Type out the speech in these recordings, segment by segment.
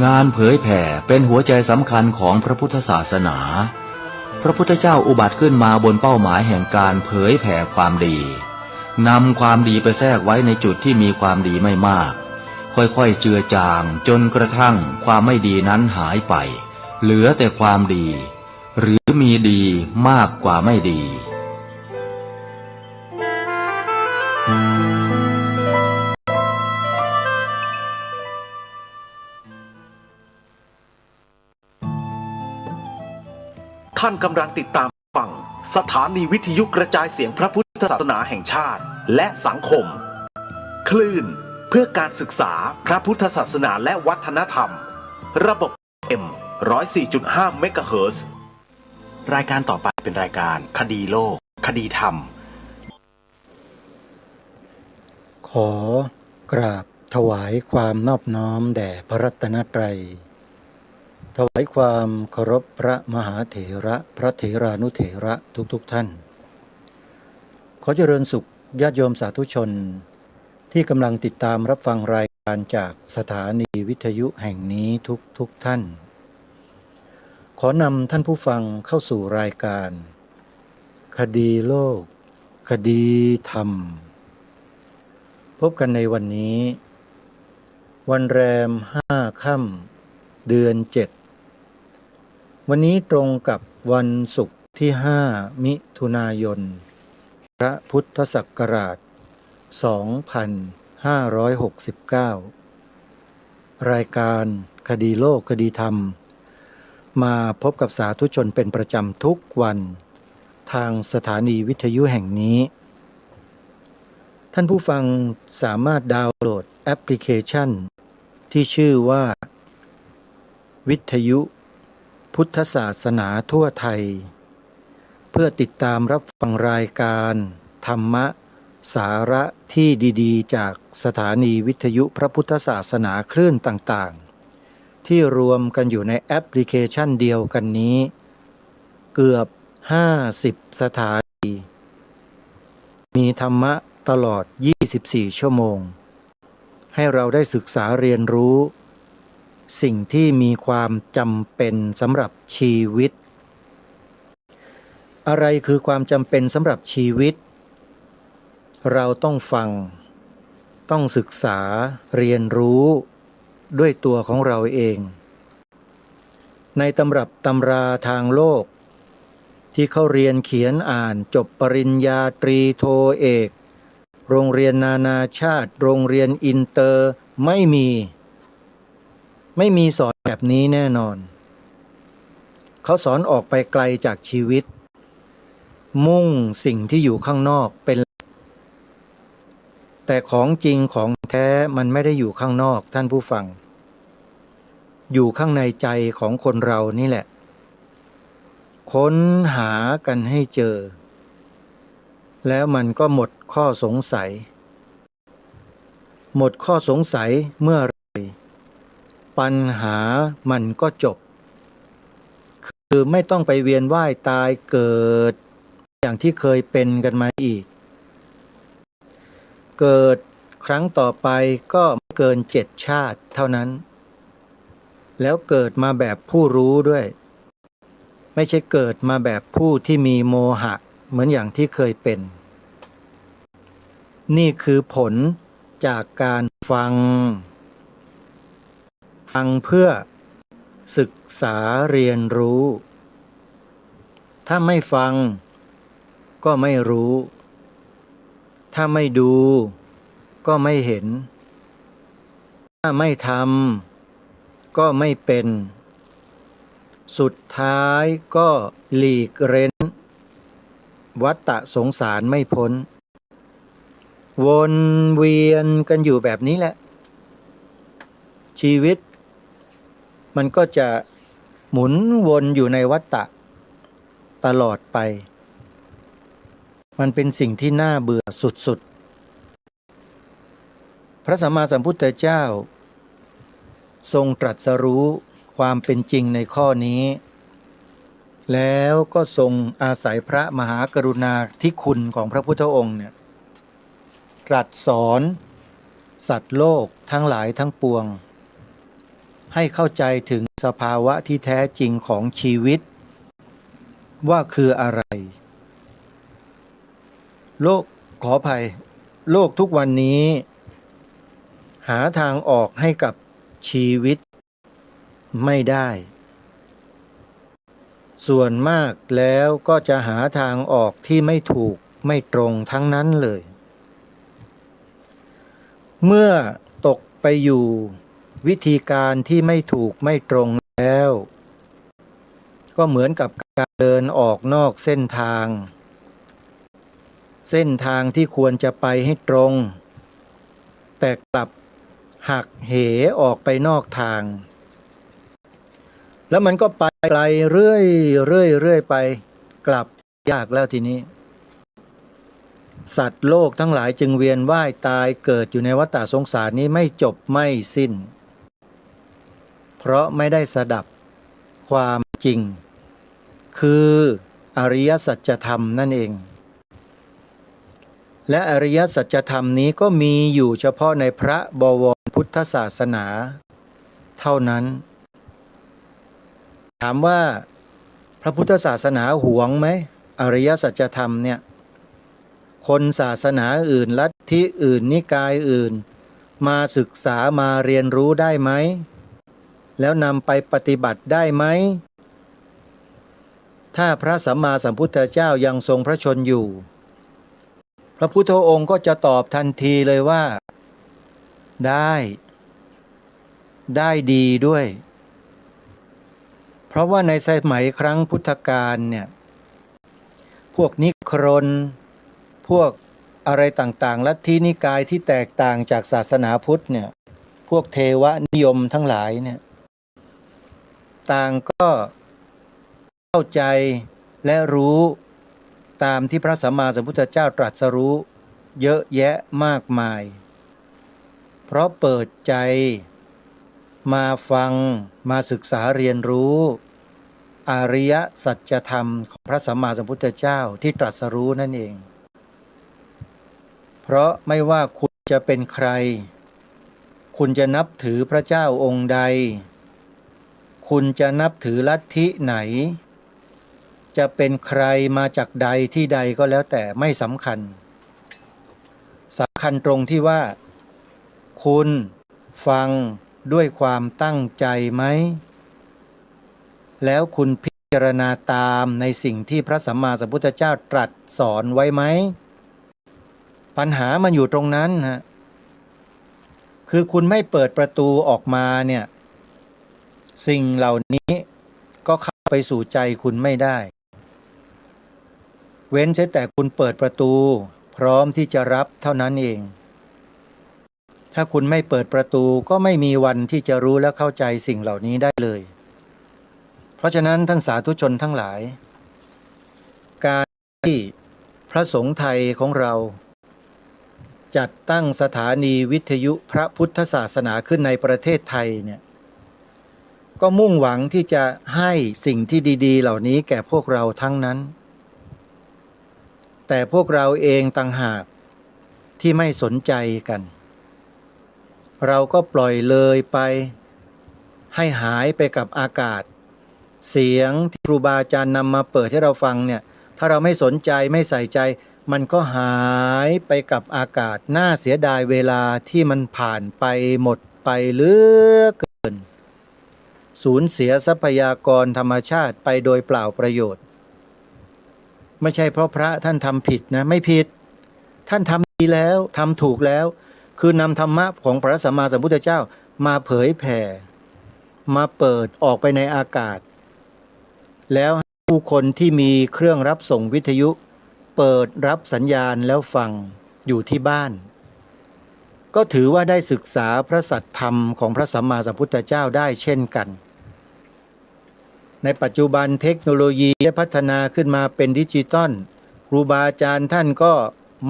งานเผยแผ่เป็นหัวใจสำคัญของพระพุทธศาสนา พระพุทธเจ้าอุบัติขึ้นมาบนเป้าหมายแห่งการเผยแผ่ความดีนำความดีไปแทรกไว้ในจุดที่มีความดีไม่มากค่อยๆเจือจางจนกระทั่งความไม่ดีนั้นหายไปเหลือแต่ความดีหรือมีดีมากกว่าไม่ดีท่านกำลังติดตามฟังสถานีวิทยุกระจายเสียงพระพุทธศาสนาแห่งชาติและสังคมคลื่นเพื่อการศึกษาพระพุทธศาสนาและวัฒนธรรมระบบ M 104.5 เมกะเฮิรตซ์รายการต่อไปเป็นรายการคดีโลกคดีธรรมขอกราบถวายความนอบน้อมแด่พระรัตนตรัยถวายความเคารพพระมหาเถระพระเถรานุเถระทุกท่านขอเจริญสุขญาติโยมสาธุชนที่กำลังติดตามรับฟังรายการจากสถานีวิทยุแห่งนี้ทุกท่านขอนำท่านผู้ฟังเข้าสู่รายการคดีโลกคดีธรรมพบกันในวันนี้วันแรม5 ค่ำเดือน 7วันนี้ตรงกับวันศุกร์ที่5 มิถุนายนพระพุทธศักราช2569รายการคดีโลกคดีธรรมมาพบกับสาธุชนเป็นประจำทุกวันทางสถานีวิทยุแห่งนี้ท่านผู้ฟังสามารถดาวน์โหลดแอปพลิเคชันที่ชื่อว่าวิทยุพุทธศาสนาทั่วไทยเพื่อติดตามรับฟังรายการธรรมะสาระที่ดีๆจากสถานีวิทยุพระพุทธศาสนาคลื่นต่างๆที่รวมกันอยู่ในแอปพลิเคชันเดียวกันนี้เกือบ50สถานีมีธรรมะตลอด24ชั่วโมงให้เราได้ศึกษาเรียนรู้สิ่งที่มีความจำเป็นสำหรับชีวิตอะไรคือความจำเป็นสำหรับชีวิตเราต้องฟังต้องศึกษาเรียนรู้ด้วยตัวของเราเองในตำรับตำราทางโลกที่เขาเรียนเขียนอ่านจบปริญญาตรีโทเอกโรงเรียนนานาชาติโรงเรียนอินเตอร์ไม่มีสอนแบบนี้แน่นอนเขาสอนออกไปไกลจากชีวิตมุ่งสิ่งที่อยู่ข้างนอกเป็นแต่ของจริงของแท้มันไม่ได้อยู่ข้างนอกท่านผู้ฟังอยู่ข้างในใจของคนเรานี่แหละค้นหากันให้เจอแล้วมันก็หมดข้อสงสัยเมื่อไรปัญหามันก็จบคือไม่ต้องไปเวียนว่ายตายเกิดอย่างที่เคยเป็นกันมาอีกเกิดครั้งต่อไปก็ไม่เกิน7 ชาติเท่านั้นแล้วเกิดมาแบบผู้รู้ด้วยไม่ใช่เกิดมาแบบผู้ที่มีโมหะเหมือนอย่างที่เคยเป็นนี่คือผลจากการฟังเพื่อศึกษาเรียนรู้ถ้าไม่ฟังก็ไม่รู้ถ้าไม่ดูก็ไม่เห็นถ้าไม่ทำก็ไม่เป็นสุดท้ายก็หลีกเร้นวัฏฏะสงสารไม่พ้นวนเวียนกันอยู่แบบนี้แหละชีวิตมันก็จะหมุนวนอยู่ในวัฏฏะตลอดไปมันเป็นสิ่งที่น่าเบื่อสุดๆพระสัมมาสัมพุทธเจ้าทรงตรัสรู้ความเป็นจริงในข้อนี้แล้วก็ทรงอาศัยพระมหากรุณาธิคุณของพระพุทธองค์เนี่ยตรัสสอนสัตว์โลกทั้งหลายทั้งปวง ให้เข้าใจถึงสภาวะที่แท้จริงของชีวิตว่าคืออะไรโลกขออภัยโลกทุกวันนี้หาทางออกให้กับชีวิตไม่ได้ส่วนมากแล้วก็จะหาทางออกที่ไม่ถูกไม่ตรงทั้งนั้นเลยเมื่อตกไปอยู่วิธีการที่ไม่ถูกไม่ตรงแล้วก็เหมือนกับการเดินออกนอกเส้นทางที่ควรจะไปให้ตรงแต่กลับหักเหออกไปนอกทางแล้วมันก็ไปไกลเรื่อยไปกลับยากแล้วทีนี้สัตว์โลกทั้งหลายจึงเวียนว่ายตายเกิดอยู่ในวัฏฏะสงสารนี้ไม่จบไม่สิ้นเพราะไม่ได้สดับความจริงคืออริยสัจธรรมนั่นเองและอริยสัจธรรมนี้ก็มีอยู่เฉพาะในพระบวรพุทธศาสนาเท่านั้นถามว่าพระพุทธศาสนาหวงไหมอริยสัจธรรมเนี่ยคนศาสนาอื่นลัทธิอื่นนิกายอื่นมาศึกษามาเรียนรู้ได้ไหมแล้วนำไปปฏิบัติได้ไหมถ้าพระสัมมาสัมพุทธเจ้ายังทรงพระชนอยู่พระพุทธองค์ก็จะตอบทันทีเลยว่าได้ดีด้วยเพราะว่าในสมัยครั้งพุทธกาลเนี่ยพวกนิครนพวกอะไรต่างๆลัทธินิกายที่แตกต่างจากศาสนาพุทธเนี่ยพวกเทวนิยมทั้งหลายเนี่ยต่างก็เข้าใจและรู้ตามที่พระสัมมาสัมพุทธเจ้าตรัสรู้เยอะแยะมากมายเพราะเปิดใจมาฟังมาศึกษาเรียนรู้อริยสัจธรรมของพระสัมมาสัมพุทธเจ้าที่ตรัสรู้นั่นเองเพราะไม่ว่าคุณจะเป็นใครคุณจะนับถือพระเจ้าองค์ใดคุณจะนับถือลัทธิไหนจะเป็นใครมาจากใดที่ใดก็แล้วแต่ไม่สำคัญตรงที่ว่าคุณฟังด้วยความตั้งใจไหมแล้วคุณพิจารณาตามในสิ่งที่พระสัมมาสัมพุทธเจ้าตรัสสอนไว้ไหมปัญหามันอยู่ตรงนั้นฮะคือคุณไม่เปิดประตูออกมาเนี่ยสิ่งเหล่านี้ก็เข้าไปสู่ใจคุณไม่ได้เว้นใช่แต่คุณเปิดประตูพร้อมที่จะรับเท่านั้นเองถ้าคุณไม่เปิดประตูก็ไม่มีวันที่จะรู้และเข้าใจสิ่งเหล่านี้ได้เลยเพราะฉะนั้นท่านสาธุชนทั้งหลายการที่พระสงฆ์ไทยของเราจัดตั้งสถานีวิทยุพระพุทธศาสนาขึ้นในประเทศไทยเนี่ยก็มุ่งหวังที่จะให้สิ่งที่ดีๆเหล่านี้แก่พวกเราทั้งนั้นแต่พวกเราเองต่างหากที่ไม่สนใจกันเราก็ปล่อยเลยไปให้หายไปกับอากาศเสียงที่ครูบาอาจารย์นำมาเปิดให้เราฟังเนี่ยถ้าเราไม่สนใจไม่ใส่ใจมันก็หายไปกับอากาศน่าเสียดายเวลาที่มันผ่านไปหมดไปเหลือเกินสูญเสียทรัพยากรธรรมชาติไปโดยเปล่าประโยชน์ไม่ใช่เพราะพระท่านทำผิดนะไม่ผิดท่านทำดีแล้วทำถูกแล้วคือนำธรรมะของพระสัมมาสัมพุทธเจ้ามาเผยแผ่มาเปิดออกไปในอากาศแล้วผู้คนที่มีเครื่องรับส่งวิทยุเปิดรับสัญญาณแล้วฟังอยู่ที่บ้านก็ถือว่าได้ศึกษาพระสัทธรรมของพระสัมมาสัมพุทธเจ้าได้เช่นกันในปัจจุบันเทคโนโลยีได้พัฒนาขึ้นมาเป็นดิจิตอลครูบาอาจารย์ท่านก็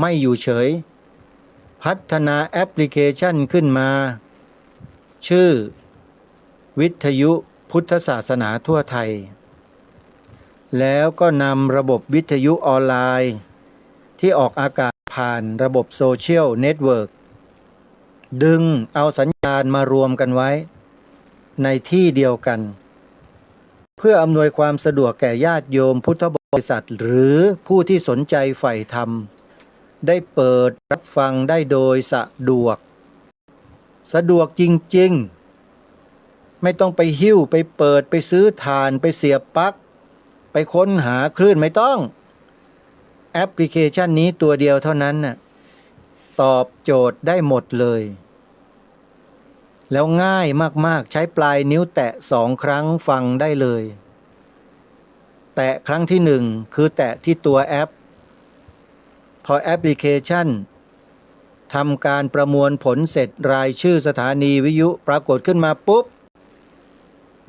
ไม่อยู่เฉยพัฒนาแอปพลิเคชันขึ้นมาชื่อวิทยุพุทธศาสนาทั่วไทยแล้วก็นำระบบวิทยุออนไลน์ที่ออกอากาศผ่านระบบโซเชียลเน็ตเวิร์กดึงเอาสัญญาณมารวมกันไว้ ในที่เดียวกัน เพื่ออำนวยความสะดวกแก่ญาติโยมพุทธบริษัทหรือผู้ที่สนใจใฝ่ธรรมได้เปิดรับฟังได้โดยสะดวกจริงๆไม่ต้องไปหิ้วไปเปิดไปซื้อถ่านไปเสียบปลั๊กไปค้นหาคลื่นไม่ต้องแอปพลิเคชันนี้ตัวเดียวเท่านั้นน่ะตอบโจทย์ได้หมดเลยแล้วง่ายมากๆใช้ปลายนิ้วแตะ2 ครั้งฟังได้เลยแตะครั้งที่1คือแตะที่ตัวแอปพอแอปพลิเคชันทำการประมวลผลเสร็จรายชื่อสถานีวิทยุปรากฏขึ้นมาปุ๊บ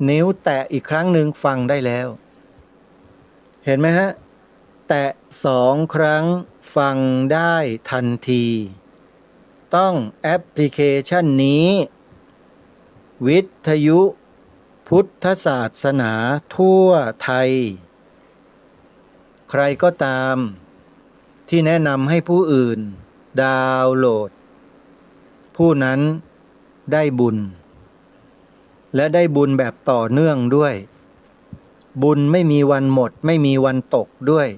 นิ้วแตะอีกครั้งหนึ่งฟังได้แล้วเห็นไหมฮะแตะ2 ครั้งฟังได้ทันทีต้องแอปพลิเคชันนี้วิทยุพุทธศาสนาทั่วไทยใครก็ตามที่แนะนำให้ผู้อื่นดาวน์โหลดผู้นั้นได้บุญและได้บุญแบบต่อเนื่องด้วยบุญไม่มีวันหมดไม่มีวันตกด้วย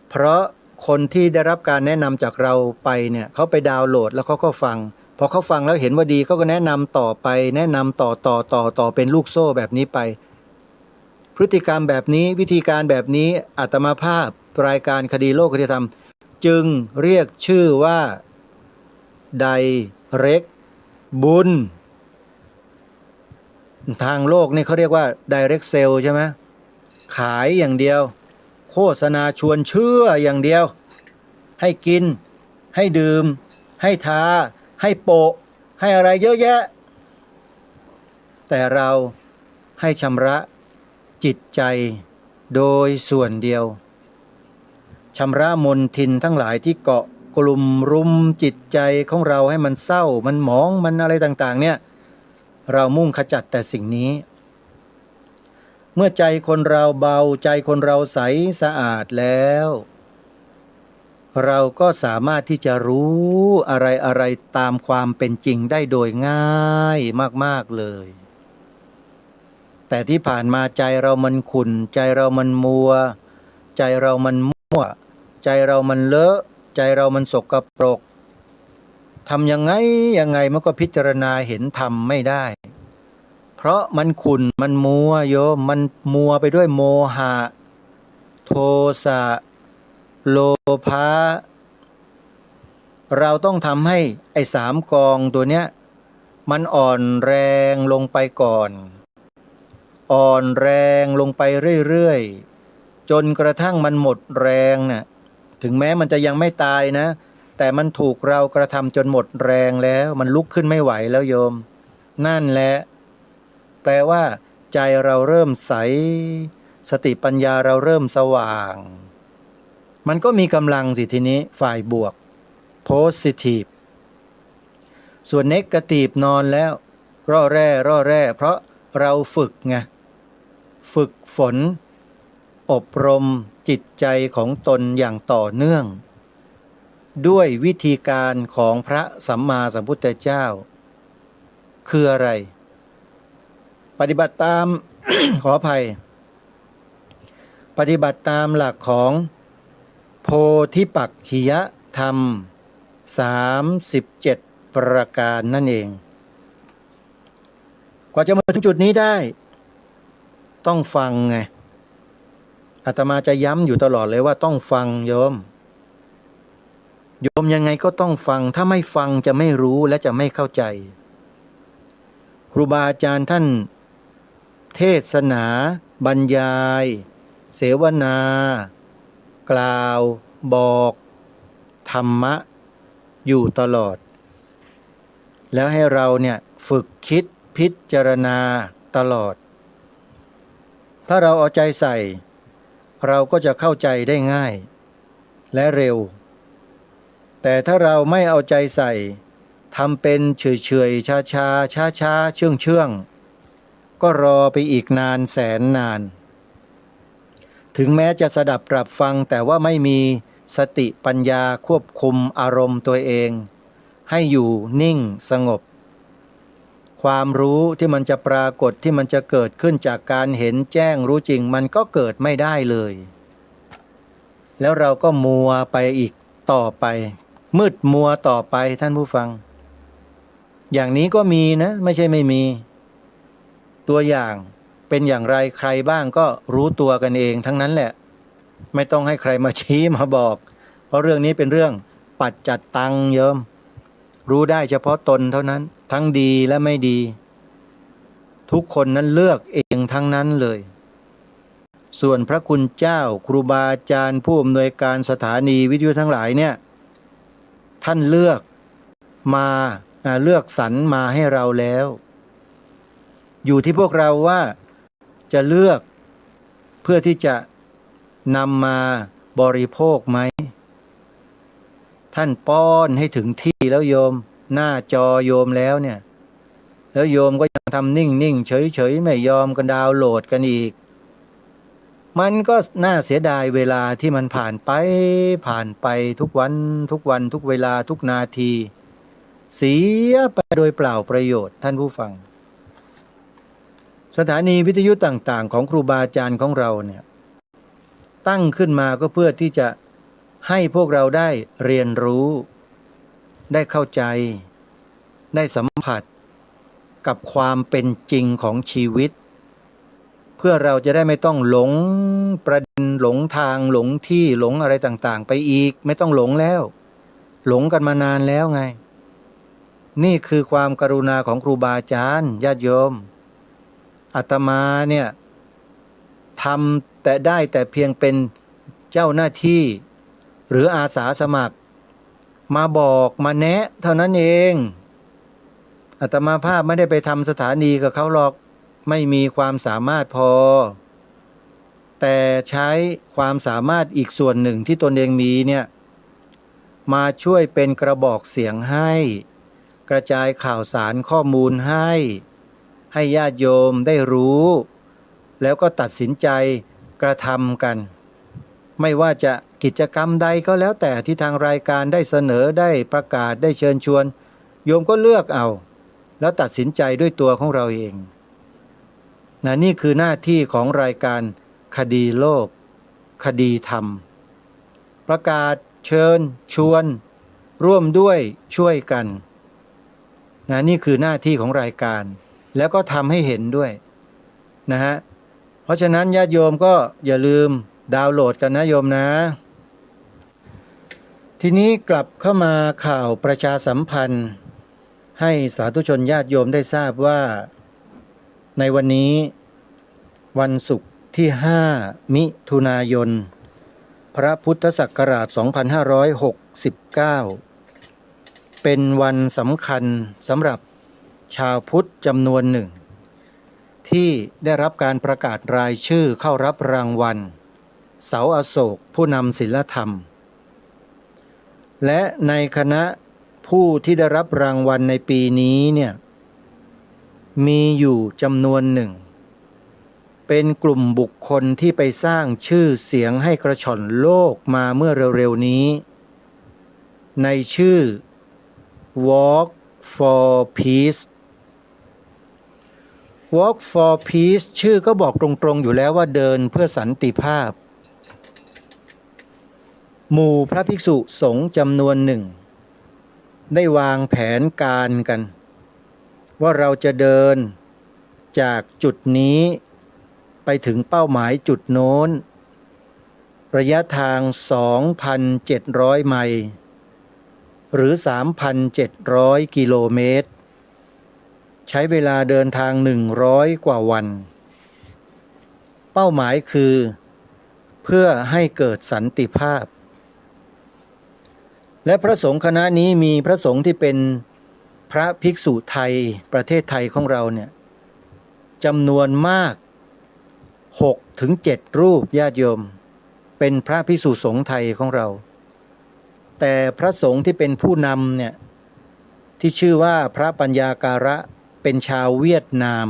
เพราะคนที่ได้รับการแนะนำจากเราไปเนี่ยเขาไปดาวน์โหลดแล้วเขาก็ฟังพอเขาฟังแล้วเห็นว่าดีเขาก็แนะนำต่อไปแนะนำต่อเป็นลูกโซ่แบบนี้ไปพฤติกรรมแบบนี้วิธีการแบบนี้อาตมาภาพรายการคดีโลกคดีธรรมจึงเรียกชื่อว่าไดเรกบุญทางโลกนี่เขาเรียกว่า direct sell ใช่ไหมขายอย่างเดียวโฆษณาชวนเชื่ออย่างเดียวให้กินให้ดื่มให้ทาให้โปะให้อะไรเยอะแยะแต่เราให้ชำระจิตใจโดยส่วนเดียวชำระมลทินทั้งหลายที่เกาะกลุ่มรุมจิตใจของเราให้มันเศร้ามันหมองมันอะไรต่างๆเนี่ยเรามุ่งขจัดแต่สิ่งนี้เมื่อใจคนเราเบาใจคนเราใสสะอาดแล้วเราก็สามารถที่จะรู้อะไรตามความเป็นจริงได้โดยง่ายมากๆเลยแต่ที่ผ่านมาใจเรามันขุ่นใจเรามันมัวใจเรามันมั่วใจเรามันเลอะใจเรามันสกปรกทำยังไงมันก็พิจารณาเห็นธรรมไม่ได้เพราะมันขุ่นมันมัวโยมมันมัวไปด้วยโมหะโทสะโลภะเราต้องทำให้ไอ้3 กองตัวเนี้ยมันอ่อนแรงลงไปก่อนอ่อนแรงลงไปเรื่อยๆจนกระทั่งมันหมดแรงน่ะถึงแม้มันจะยังไม่ตายนะแต่มันถูกเรากระทำจนหมดแรงแล้วมันลุกขึ้นไม่ไหวแล้วโยมนั่นแหละแปลว่าใจเราเริ่มใสสติปัญญาเราเริ่มสว่างมันก็มีกำลังสิทีนี้ฝ่ายบวก positive ส่วน negative นอนแล้วร่อแร่เพราะเราฝึกไงฝึกฝนอบรมจิตใจของตนอย่างต่อเนื่องด้วยวิธีการของพระสัมมาสัมพุทธเจ้าคืออะไรปฏิบัติตาม ขออภัยปฏิบัติตามหลักของโพธิปักขิยธรรม37 ประการนั่นเองกว่าจะมาถึงจุดนี้ได้ต้องฟังไงอาตมาจะย้ำอยู่ตลอดเลยว่าต้องฟังโยมยังไงก็ต้องฟังถ้าไม่ฟังจะไม่รู้และจะไม่เข้าใจครูบาอาจารย์ท่านเทศนาบรรยายเสวนากล่าวบอกธรรมะอยู่ตลอดแล้วให้เราเนี่ยฝึกคิดพิจารณาตลอดถ้าเราเอาใจใส่เราก็จะเข้าใจได้ง่ายและเร็วแต่ถ้าเราไม่เอาใจใส่ทำเป็นเฉยๆช้าเชื่องก็รอไปอีกนานแสนนานถึงแม้จะสดับปรับฟังแต่ว่าไม่มีสติปัญญาควบคุมอารมณ์ตัวเองให้อยู่นิ่งสงบ ความรู้ที่มันจะปรากฏที่มันจะเกิดขึ้นจากการเห็นแจ้งรู้จริงมันก็เกิดไม่ได้เลย แล้วเราก็มัวไปอีกต่อไปมืดมัวต่อไปท่านผู้ฟังอย่างนี้ก็มีนะไม่ใช่ไม่มีตัวอย่างเป็นอย่างไรใครบ้างก็รู้ตัวกันเองทั้งนั้นแหละไม่ต้องให้ใครมาชี้มาบอกเพราะเรื่องนี้เป็นเรื่องปัจจัตตังโยมรู้ได้เฉพาะตนเท่านั้นทั้งดีและไม่ดีทุกคนนั้นเลือกเองทั้งนั้นเลยส่วนพระคุณเจ้าครูบาอาจารย์ผู้อำนวยการสถานีวิทยุทั้งหลายเนี่ยท่านเลือกสรรมาให้เราแล้วอยู่ที่พวกเราว่าจะเลือกเพื่อที่จะนำมาบริโภคไหมท่านป้อนให้ถึงที่แล้วโยมหน้าจอโยมแล้วเนี่ยแล้วโยมก็ยังทำนิ่งๆเฉยๆไม่ยอมกันดาวน์โหลดกันอีกมันก็น่าเสียดายเวลาที่มันผ่านไปทุกวันทุกเวลาทุกนาทีเสียไปโดยเปล่าประโยชน์ท่านผู้ฟังสถานีวิทยุต่างๆของครูบาอาจารย์ของเราเนี่ยตั้งขึ้นมาก็เพื่อที่จะให้พวกเราได้เรียนรู้ได้เข้าใจได้สัมผัสกับความเป็นจริงของชีวิตเพื่อเราจะได้ไม่ต้องหลงประเด็นหลงทางหลงที่หลงอะไรต่างๆไปอีกไม่ต้องหลงแล้วหลงกันมานานแล้วไงนี่คือความกรุณาของครูบาอาจารย์ญาติโยมอาตมาเนี่ยทำแต่ได้แต่เพียงเป็นเจ้าหน้าที่หรืออาสาสมัครมาบอกมาแนะเท่านั้นเองอาตมาภาพไม่ได้ไปทำสถานีกับเขาหรอกไม่มีความสามารถพอแต่ใช้ความสามารถอีกส่วนหนึ่งที่ตนเองมีเนี่ยมาช่วยเป็นกระบอกเสียงให้กระจายข่าวสารข้อมูลให้ญาติโยมได้รู้แล้วก็ตัดสินใจกระทำกันไม่ว่าจะกิจกรรมใดก็แล้วแต่ที่ทางรายการได้เสนอได้ประกาศได้เชิญชวนโยมก็เลือกเอาแล้วตัดสินใจด้วยตัวของเราเองนี่คือหน้าที่ของรายการคดีโลกคดีธรรมประกาศเชิญชวนร่วมด้วยช่วยกันนี่คือหน้าที่ของรายการแล้วก็ทำให้เห็นด้วยนะฮะเพราะฉะนั้นญาติโยมก็อย่าลืมดาวน์โหลดกันนะโยมนะทีนี้กลับเข้ามาข่าวประชาสัมพันธ์ให้สาธุชนญาติโยมได้ทราบว่าในวันนี้วันศุกร์ที่5มิถุนายนพระพุทธศักราช2569เป็นวันสำคัญสำหรับชาวพุทธจำนวนหนึ่งที่ได้รับการประกาศรายชื่อเข้ารับรางวัลเสาอโศกผู้นำศีลธรรมและในคณะผู้ที่ได้รับรางวัลในปีนี้เนี่ยมีอยู่จำนวนหนึ่งเป็นกลุ่มบุคคลที่ไปสร้างชื่อเสียงให้กระฉ่อนโลกมาเมื่อเร็วๆนี้ในชื่อ Walk for Peace Walk for Peace ชื่อก็บอกตรงๆอยู่แล้วว่าเดินเพื่อสันติภาพหมู่พระภิกษุสงฆ์จำนวนหนึ่งได้วางแผนการกันว่าเราจะเดินจากจุดนี้ไปถึงเป้าหมายจุดโน้นระยะทาง 2,700 ไมล์หรือ 3,700 กิโลเมตรใช้เวลาเดินทาง100 กว่าวันเป้าหมายคือเพื่อให้เกิดสันติภาพและพระสงฆ์คณะนี้มีพระสงฆ์ที่เป็นพระภิกษุไทยประเทศไทยของเราเนี่ยจำนวนมาก 6-7 รูปญาติโยมเป็นพระภิกษุสงฆ์ไทยของเราแต่พระสงฆ์ที่เป็นผู้นำเนี่ยที่ชื่อว่าพระปัญญาการะเป็นชาวเวียดนาม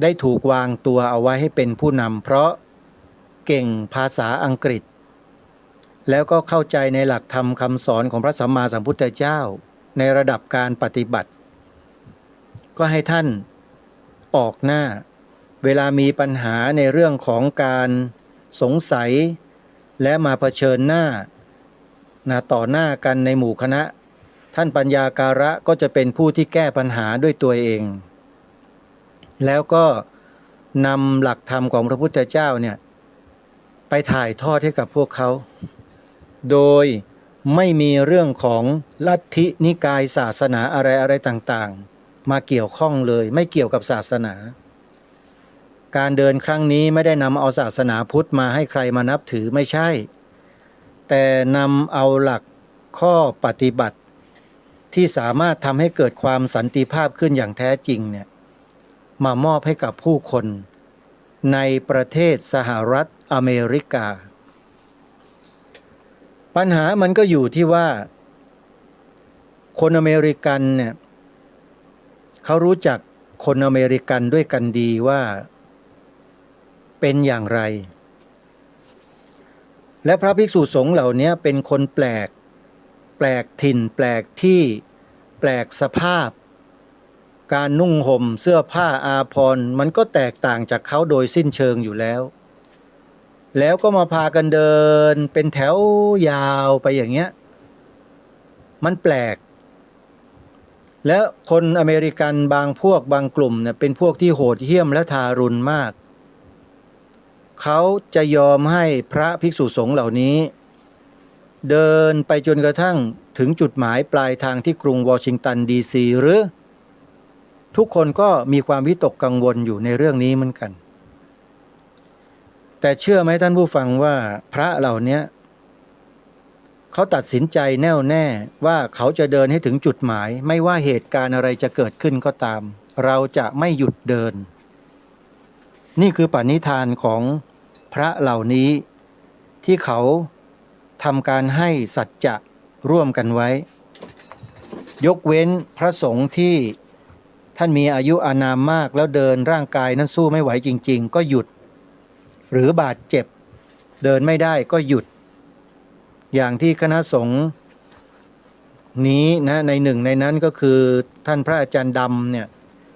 ได้ถูกวางตัวเอาไว้ให้เป็นผู้นำเพราะเก่งภาษาอังกฤษแล้วก็เข้าใจในหลักธรรมคำสอนของพระสัมมาสัมพุทธเจ้าในระดับการปฏิบัติ ก็ให้ท่านออกหน้าเวลามีปัญหาในเรื่องของการสงสัยและมาเผชิญหน้าต่อหน้ากันในหมู่คณะท่านปัญญาการะก็จะเป็นผู้ที่แก้ปัญหาด้วยตัวเองแล้วก็นำหลักธรรมของพระพุทธเจ้าเนี่ยไปถ่ายทอดให้กับพวกเขาโดยไม่มีเรื่องของลัทธินิกายศาสนาอะไรต่างๆมาเกี่ยวข้องเลยไม่เกี่ยวกับศาสนาการเดินครั้งนี้ไม่ได้นำเอาศาสนาพุทธมาให้ใครมานับถือไม่ใช่แต่นำเอาหลักข้อปฏิบัติที่สามารถทำให้เกิดความสันติภาพขึ้นอย่างแท้จริงเนี่ยมามอบให้กับผู้คนในประเทศสหรัฐอเมริกาปัญหามันก็อยู่ที่ว่าคนอเมริกันเนี่ยเขารู้จักคนอเมริกันด้วยกันดีว่าเป็นอย่างไรและพระภิกษุสงฆ์เหล่านี้เป็นคนแปลกถิ่นแปลกที่แปลกสภาพการนุ่งห่มเสื้อผ้าอาภรณ์มันก็แตกต่างจากเขาโดยสิ้นเชิงอยู่แล้วก็มาพากันเดินเป็นแถวยาวไปอย่างเงี้ยมันแปลกและคนอเมริกันบางพวกบางกลุ่มเนี่ยเป็นพวกที่โหดเหี้ยมและทารุณมากเขาจะยอมให้พระภิกษุสงฆ์เหล่านี้เดินไปจนกระทั่งถึงจุดหมายปลายทางที่กรุงวอชิงตันดีซีหรือทุกคนก็มีความวิตกกังวลอยู่ในเรื่องนี้เหมือนกันแต่เชื่อไหมท่านผู้ฟังว่าพระเหล่านี้เขาตัดสินใจแน่วแน่ว่าเขาจะเดินให้ถึงจุดหมายไม่ว่าเหตุการณ์อะไรจะเกิดขึ้นก็ตามเราจะไม่หยุดเดินนี่คือปณิธานของพระเหล่านี้ที่เขาทำการให้สัจจะร่วมกันไว้ยกเว้นพระสงฆ์ที่ท่านมีอายุอานามมากแล้วเดินร่างกายนั้นสู้ไม่ไหวจริงๆก็หยุดหรือบาดเจ็บเดินไม่ได้ก็หยุดอย่างที่คณะสงฆ์นี้นะในหนึ่งในนั้นก็คือท่านพระอาจารย์ดำเนี่ย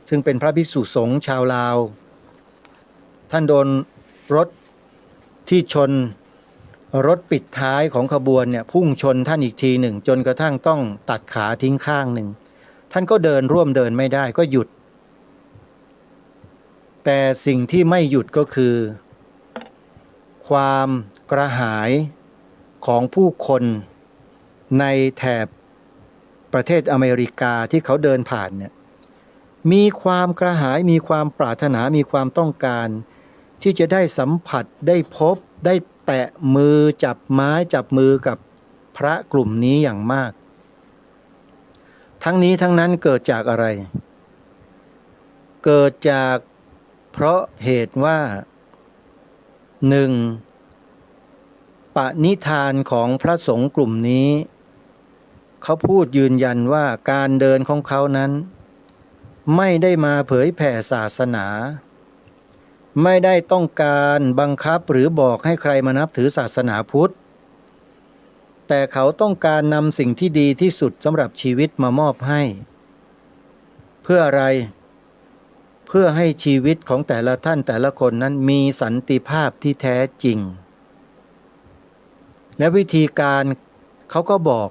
ซึ่งเป็นพระภิกษุสงฆ์ชาวลาวท่านโดนรถที่ชนรถปิดท้ายของขบวนเนี่ยพุ่งชนท่านอีกทีหนึ่งจนกระทั่งต้องตัดขาทิ้งข้างหนึ่งท่านก็เดินร่วมเดินไม่ได้ก็หยุดแต่สิ่งที่ไม่หยุดก็คือความกระหายของผู้คนในแถบประเทศอเมริกาที่เขาเดินผ่านเนี่ยมีความกระหายมีความปรารถนามีความต้องการที่จะได้สัมผัสได้พบได้แตะมือจับไม้จับมือกับพระกลุ่มนี้อย่างมากทั้งนี้ทั้งนั้นเกิดจากอะไรเกิดจากเพราะเหตุว่าหนึ่งปณิธานของพระสงฆ์กลุ่มนี้เขาพูดยืนยันว่าการเดินของเขานั้นไม่ได้มาเผยแผ่ศาสนาไม่ได้ต้องการบังคับหรือบอกให้ใครมานับถือศาสนาพุทธแต่เขาต้องการนำสิ่งที่ดีที่สุดสำหรับชีวิตมามอบให้เพื่ออะไรเพื่อให้ชีวิตของแต่ละท่านแต่ละคนนั้นมีสันติภาพที่แท้จริงและวิธีการเขาก็บอก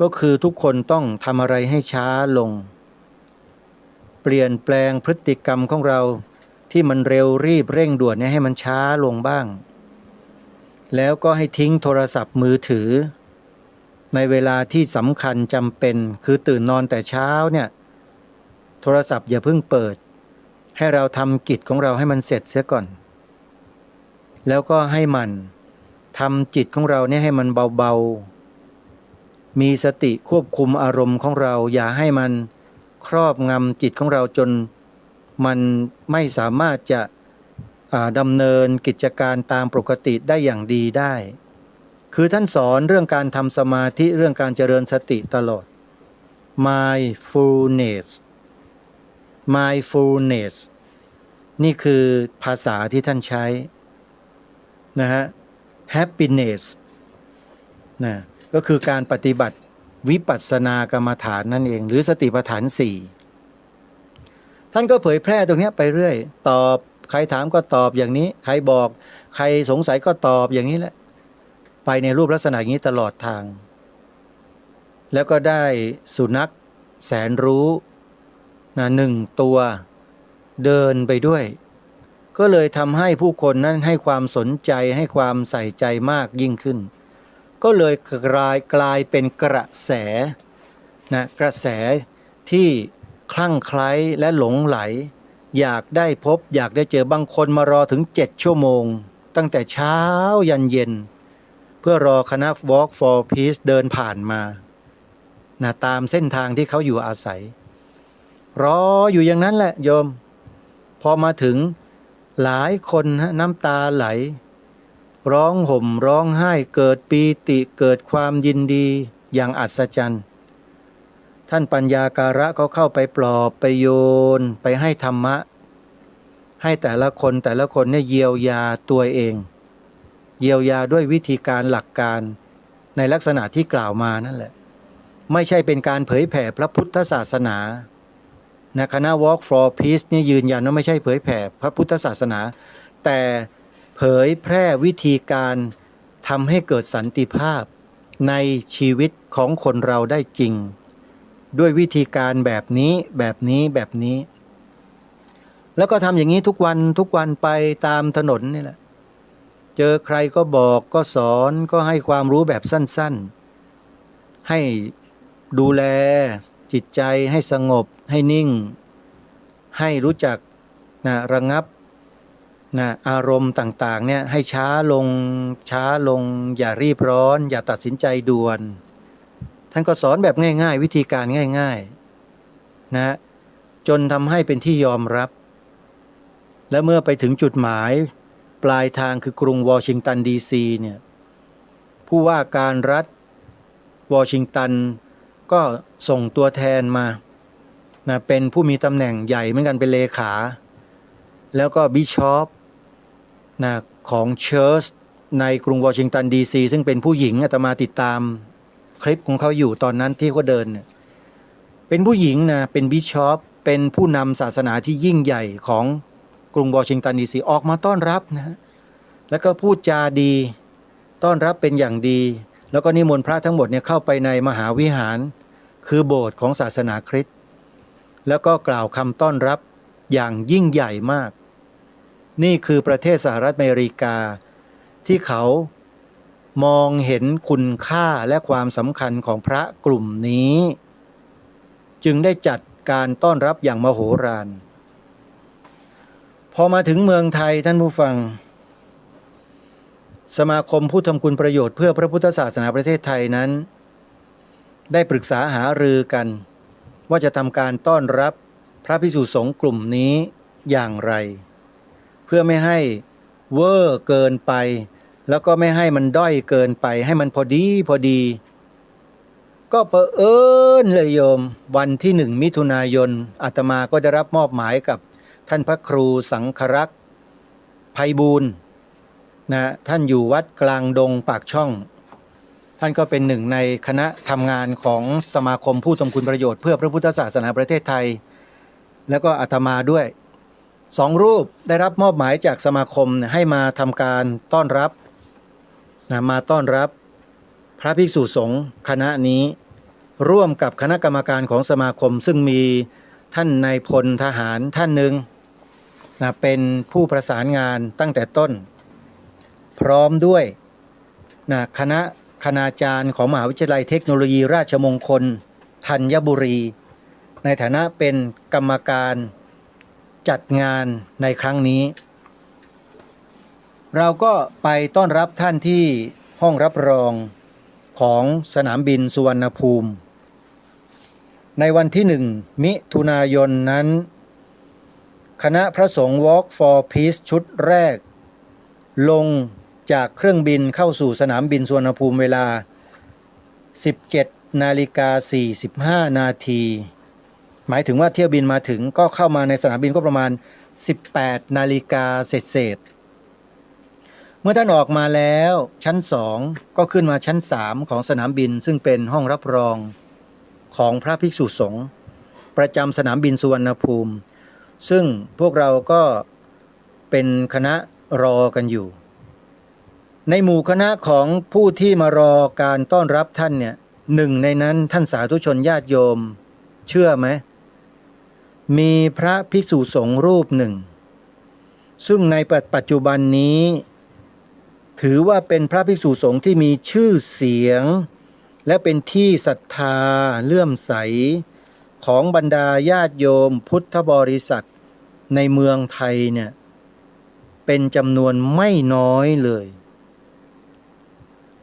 ก็คือทุกคนต้องทำอะไรให้ช้าลงเปลี่ยนแปลงพฤติกรรมของเราที่มันเร็วรีบเร่งด่วนเนี่ยให้มันช้าลงบ้างแล้วก็ให้ทิ้งโทรศัพท์มือถือในเวลาที่สำคัญจำเป็นคือตื่นนอนแต่เช้าเนี่ยโทรศัพท์อย่าเพิ่งเปิดให้เราทำกิจของเราให้มันเสร็จเสียก่อนแล้วก็ให้มันทำจิตของเราเนี่ยให้มันเบาๆมีสติควบคุมอารมณ์ของเราอย่าให้มันครอบงำจิตของเราจนมันไม่สามารถจะดำเนินกิจการตามปกติได้อย่างดีได้คือท่านสอนเรื่องการทำสมาธิเรื่องการเจริญสติตลอด mindfulness นี่คือภาษาที่ท่านใช้นะฮะ happiness นะก็คือการปฏิบัติวิปัสสนากรรมฐานนั่นเองหรือสติปัฏฐาน4 ท่านก็เผยแพร่ตรงเนี้ยไปเรื่อยตอบใครถามก็ตอบอย่างนี้ใครบอกใครสงสัยก็ตอบอย่างนี้แหละไปในรูปลักษณะอย่างนี้ตลอดทาง แล้วก็ได้สุนัขแสนรู้นะ1 ตัวเดินไปด้วยก็เลยทำให้ผู้คนนั้นให้ความสนใจให้ความใส่ใจมากยิ่งขึ้นก็เลยกลายเป็นกระแสนะกระแสที่คลั่งไคล้และหลงไหลอยากได้พบอยากได้เจอบางคนมารอถึง7 ชั่วโมงตั้งแต่เช้ายันเย็นเพื่อรอคณะ Walk for Peace เดินผ่านมานะตามเส้นทางที่เขาอยู่อาศัยรออยู่อย่างนั้นแหละโยมพอมาถึงหลายคนน้ำตาไหลร้องห่มร้องไห้เกิดปีติเกิดความยินดีอย่างอัศจรรย์ท่านปัญญาการะเขาเข้าไปปลอบไปโยนไปให้ธรรมะให้แต่ละคนเนี่ยเยียวยาตัวเองเยียวยาด้วยวิธีการหลักการในลักษณะที่กล่าวมานั่นแหละไม่ใช่เป็นการเผยแผ่พระพุทธศาสนานะคณะ Walk for Peace นี่ยืนยันว่าไม่ใช่เผยแผ่พระพุทธศาสนาแต่เผยแพร่วิธีการทำให้เกิดสันติภาพในชีวิตของคนเราได้จริงด้วยวิธีการแบบนี้แล้วก็ทำอย่างนี้ทุกวันไปตามถนนนี่แหละเจอใครก็บอกก็สอนก็ให้ความรู้แบบสั้นๆให้ดูแลจิตใจให้สงบให้นิ่งให้รู้จักระงับอารมณ์ต่างๆเนี่ยให้ช้าลงอย่ารีบร้อนอย่าตัดสินใจด่วนท่านก็สอนแบบง่ายๆวิธีการง่ายๆนะจนทำให้เป็นที่ยอมรับและเมื่อไปถึงจุดหมายปลายทางคือกรุงวอชิงตันดีซีเนี่ยผู้ว่าการรัฐวอชิงตันก็ส่งตัวแทนมาเป็นผู้มีตำแหน่งใหญ่เหมือนกันเป็นเลขาแล้วก็บิชอปของเชิร์ชในกรุงวอชิงตันดีซีซึ่งเป็นผู้หญิงอาตมาติดตามคลิปของเขาอยู่ตอนนั้นที่เขาเดินเป็นผู้หญิงเป็นบิชอปเป็นผู้นำศาสนาที่ยิ่งใหญ่ของกรุงวอชิงตันดีซีออกมาต้อนรับแล้วก็พูดจาดีต้อนรับเป็นอย่างดีแล้วก็นิมนต์พระทั้งหมดเข้าไปในมหาวิหารคือโบสถ์ของศาสนาคริสต์แล้วก็กล่าวคำต้อนรับอย่างยิ่งใหญ่มากนี่คือประเทศสหรัฐอเมริกาที่เขามองเห็นคุณค่าและความสำคัญของพระกลุ่มนี้จึงได้จัดการต้อนรับอย่างมโหฬารพอมาถึงเมืองไทยท่านผู้ฟังสมาคมผู้ทำคุณประโยชน์เพื่อพระพุทธศาสนาประเทศไทยนั้นได้ปรึกษาหารือกันว่าจะทำการต้อนรับพระภิกษุสงฆ์กลุ่มนี้อย่างไรเพื่อไม่ให้เวอร์เกินไปแล้วก็ไม่ให้มันด้อยเกินไปให้มันพอดีก็เผอิญเลยโยมวันที่1 มิถุนายนอาตมาก็ได้รับมอบหมายกับท่านพระครูสังฆรักษ์ไพบูลย์ท่านอยู่วัดกลางดงปากช่องท่านก็เป็นหนึ่งในคณะทำงานของสมาคมผู้ทำคุณประโยชน์เพื่อพระพุทธศาสนาประเทศไทยแล้วก็อาตมาด้วย2 รูปได้รับมอบหมายจากสมาคมให้มาทำการต้อนรับมาต้อนรับพระภิกษุสงฆ์คณะนี้ร่วมกับคณะกรรมการของสมาคมซึ่งมีท่านนายพลทหารท่านหนึ่งเป็นผู้ประสานงานตั้งแต่ต้นพร้อมด้วยคณะคณาจารย์ของมหาวิทยาลัยเทคโนโลยีราชมงคลธัญบุรีในฐานะเป็นกรรมการจัดงานในครั้งนี้เราก็ไปต้อนรับท่านที่ห้องรับรองของสนามบินสุวรรณภูมิในวันที่1 มิถุนายนนั้นคณะพระสงฆ์ Walk for Peace ชุดแรกลงจากเครื่องบินเข้าสู่สนามบินสุวรรณภูมิเวลา 17:45 นาทีหมายถึงว่าเที่ยวบินมาถึงก็เข้ามาในสนามบินก็ประมาณ 18 นาฬิกาเศษเมื่อท่านออกมาแล้วชั้น2ก็ขึ้นมาชั้น3ของสนามบินซึ่งเป็นห้องรับรองของพระภิกษุสงฆ์ประจำสนามบินสุวรรณภูมิ ซึ่งพวกเราก็เป็นคณะรอกันอยู่ในหมู่คณะของผู้ที่มารอการต้อนรับท่านเนี่ยหนึ่งในนั้นท่านสาธุชนญาติโยมเชื่อไหมมีพระภิกษุสงฆ์รูปหนึ่งซึ่งในปัจจุบันนี้ถือว่าเป็นพระภิกษุสงฆ์ที่มีชื่อเสียงและเป็นที่ศรัทธาเลื่อมใสของบรรดาญาติโยมพุทธบริษัทในเมืองไทยเนี่ยเป็นจำนวนไม่น้อยเลย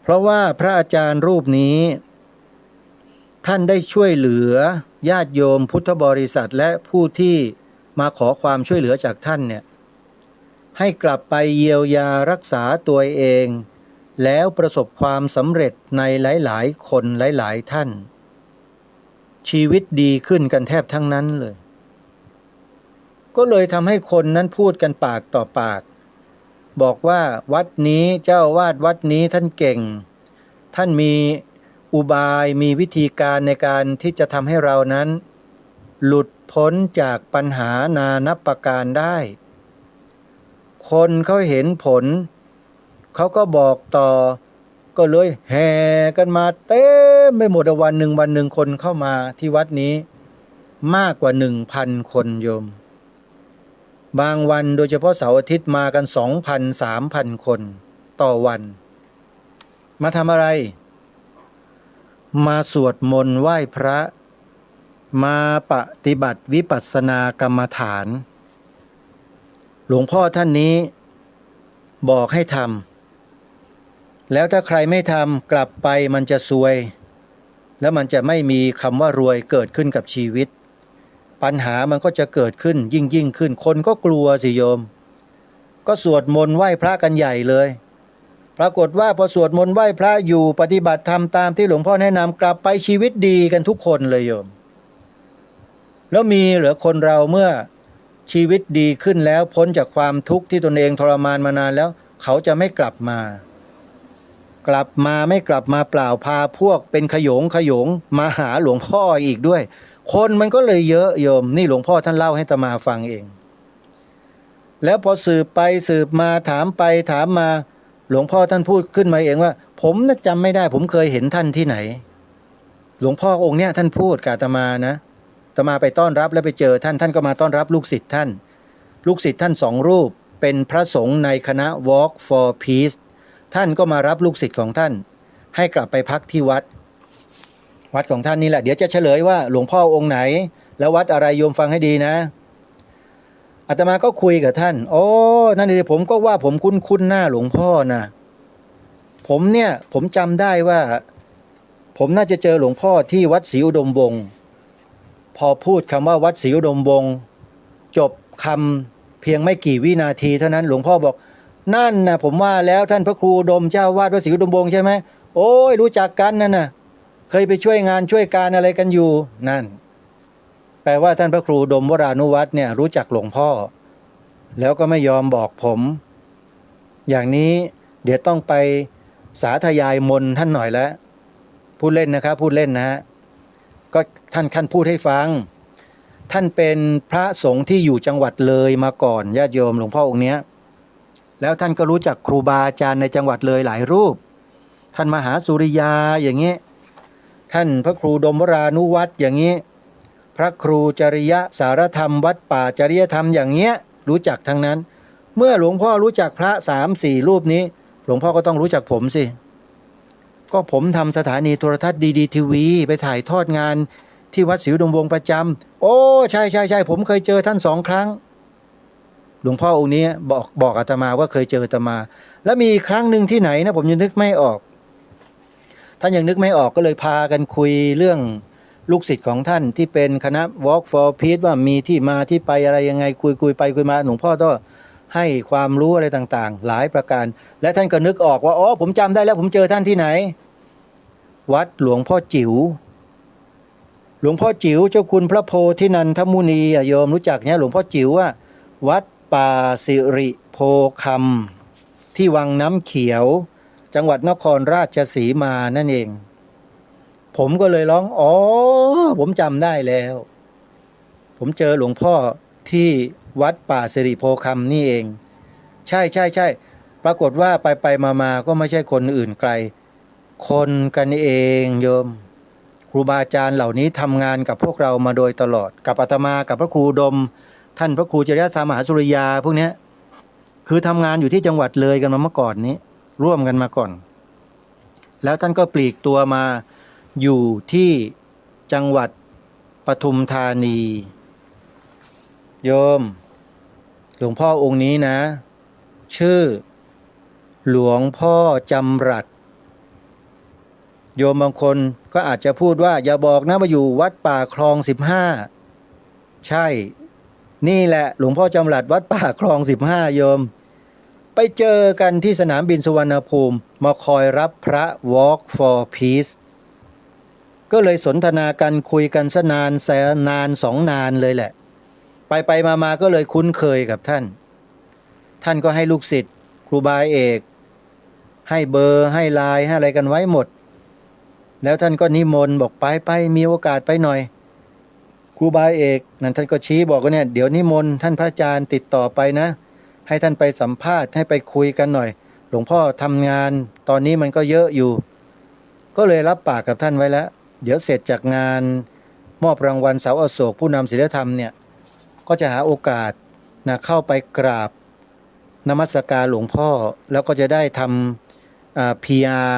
เพราะว่าพระอาจารย์รูปนี้ท่านได้ช่วยเหลือญาติโยมพุทธบริษัทและผู้ที่มาขอความช่วยเหลือจากท่านเนี่ยให้กลับไปเยียวยารักษาตัวเองแล้วประสบความสำเร็จในหลายๆคนหลายๆท่านชีวิตดีขึ้นกันแทบทั้งนั้นเลยก็เลยทำให้คนนั้นพูดกันปากต่อปากบอกว่าวัดนี้เจ้าวาดวัดนี้ท่านเก่งท่านมีอุบายมีวิธีการในการที่จะทำให้เรานั้นหลุดพ้นจากปัญหานานับประการได้คนเขาเห็นผลเขาก็บอกต่อก็เลยแห่กันมาเต็มไปหมดวันหนึ่งคนเข้ามาที่วัดนี้มากกว่า 1,000 คนโยมบางวันโดยเฉพาะเสาร์อาทิตย์มากัน 2,000 3,000 คนต่อวันมาทำอะไรมาสวดมนต์ไหว้พระมาปฏิบัติวิปัสสนากรรมฐานหลวงพ่อท่านนี้บอกให้ทำแล้วถ้าใครไม่ทำกลับไปมันจะซวยแล้วมันจะไม่มีคำว่ารวยเกิดขึ้นกับชีวิตปัญหามันก็จะเกิดขึ้นยิ่งขึ้นคนก็กลัวสิโยมก็สวดมนต์ไหว้พระกันใหญ่เลยปรากฏว่าพอสวดมนต์ไหว้พระอยู่ปฏิบัติธรรมตามที่หลวงพ่อแนะนำกลับไปชีวิตดีกันทุกคนเลยโยมแล้วมีเหลือคนเราเมื่อชีวิตดีขึ้นแล้วพ้นจากความทุกข์ที่ตนเองทรมานมานานแล้วเขาจะไม่กลับมาไม่กลับมาเปล่าพาพวกเป็นขโยงมาหาหลวงพ่ออีกด้วยคนมันก็เลยเยอะโยมนี่หลวงพ่อท่านเล่าให้อาตมาฟังเองแล้วพอสืบไปสืบมาถามไปถามมาหลวงพ่อท่านพูดขึ้นมาเองว่าผมน่ะจำไม่ได้ผมเคยเห็นท่านที่ไหนหลวงพ่อองค์เนี้ยท่านพูดกับอาตมานะอาตมาไปต้อนรับแล้วไปเจอท่านก็มาต้อนรับลูกศิษย์ท่าน2 รูปเป็นพระสงฆ์ในคณะ Walk for Peace ท่านก็มารับลูกศิษย์ของท่านให้กลับไปพักที่วัดของท่านนี่แหละเดี๋ยวจะเฉลยว่าหลวงพ่อองค์ไหนแล้ววัดอะไรโยมฟังให้ดีนะอาตมาก็คุยกับท่านนั่นเองผมก็ว่าผมคุ้นหน้าหลวงพ่อนะผมจำได้ว่าผมน่าจะเจอหลวงพ่อที่วัดศรีอุดมวงศ์พอพูดคำว่าวัดศรีอุดมวงศ์จบคำเพียงไม่กี่วินาทีเท่านั้นหลวงพ่อบอกนั่นนะผมว่าแล้วท่านพระครูอุดมเจ้าวาดวัดศรีอุดมวงศ์ใช่ไหมโอ้ยรู้จักกันนั่นนะเคยไปช่วยงานช่วยการอะไรกันอยู่นั่นแปลว่าท่านพระครูอุดมวรานุวัฒน์เนี่ยรู้จักหลวงพ่อแล้วก็ไม่ยอมบอกผมอย่างนี้เดี๋ยวต้องไปสาธยายมนต์ท่านหน่อยแล้วพูดเล่นนะครับพูดเล่นนะฮะก็ท่านพูดให้ฟังท่านเป็นพระสงฆ์ที่อยู่จังหวัดเลยมาก่อนญาติโยมหลวงพ่อองค์เนี้ยแล้วท่านก็รู้จักครูบาอาจารย์ในจังหวัดเลยหลายรูปท่านมหาสุริยาอย่างนี้ท่านพระครูดมวรานุวัฒน์อย่างนี้พระครูจริยสารธรรมวัดป่าจริยธรรมอย่างเงี้ยรู้จักทั้งนั้นเมื่อหลวงพ่อรู้จักพระ 3-4 รูปนี้หลวงพ่อก็ต้องรู้จักผมสิก็ผมทำสถานีโทรทัศน์ดีทีวีไปถ่ายทอดงานที่วัดศรีอุดมวงศ์ประจำโอ้ใช่ผมเคยเจอท่าน2 ครั้งหลวงพ่อองค์นี้บอกอาตมาว่าเคยเจออาตมาแล้วมีครั้งหนึ่งที่ไหนนะผมยังนึกไม่ออกท่านยังนึกไม่ออกก็เลยพากันคุยเรื่องลูกศิษย์ของท่านที่เป็นคณะ Walk for Peace ว่ามีที่มาที่ไปอะไรยังไงคุยไปคุยมาหลวงพ่อก็ให้ความรู้อะไรต่างๆหลายประการและท่านก็นึกออกว่าผมจำได้แล้วผมเจอท่านที่ไหนวัดหลวงพ่อจิ๋วเจ้าคุณพระโพธินันทมุนีโยมรู้จักเนี่ยหลวงพ่อจิ๋ววัดป่าสิริโพคำที่วังน้ำเขียวจังหวัดนครราชสีมานั่นเองผมก็เลยร้องผมจำได้แล้วผมเจอหลวงพ่อ ที่วัดป่าสิริโพคัมนี่เอง ใช่ใช่ใช่ปรากฏว่าไปมาก็ไม่ใช่คนอื่นไกล คนกันเองโยมครูบาอาจารย์เหล่านี้ทำงานกับพวกเรามาโดยตลอดกับอาตมากับพระครูอุดมท่านพระครูจริยธรรมมหาสุริยาพวกเนี้ยคือทำงานอยู่ที่จังหวัดเลยกันมาเมื่อก่อนนี้ร่วมกันมาก่อนแล้วท่านก็ปลีกตัวมาอยู่ที่จังหวัดปทุมธานีโยมหลวงพ่อองค์นี้นะชื่อหลวงพ่อจำรัดโยมบางคนก็อาจจะพูดว่าอย่าบอกนะมาอยู่วัดป่าคลอง15ใช่นี่แหละหลวงพ่อจำรัดวัดป่าคลอง15โยมไปเจอกันที่สนามบินสุวรรณภูมิมาคอยรับพระ Walk for Peace ก็เลยสนทนากันคุยกันซะนานแสนนาน2 นานเลยแหละไปมาก็เลยคุ้นเคยกับท่านก็ให้ลูกศิษย์ครูบาเอกให้เบอร์ให้ไลน์ให้อะไรกันไว้หมดแล้วท่านก็นิมนต์บอกไปมีโอกาสไปหน่อยครูบาเอกนั่นท่านก็ชี้บอกว่าเนี่ยเดี๋ยวนิมนต์ท่านพระอาจารย์ติดต่อไปนะให้ท่านไปสัมภาษณ์ให้ไปคุยกันหน่อยหลวงพ่อทำงานตอนนี้มันก็เยอะอยู่ก็เลยรับปากกับท่านไว้แล้วเดี๋ยวเสร็จจากงานมอบรางวัลเสาอโศกผู้นำศีลธรรมเนี่ยก็จะหาโอกาสนะเข้าไปกราบนมัสการหลวงพ่อแล้วก็จะได้ทำPR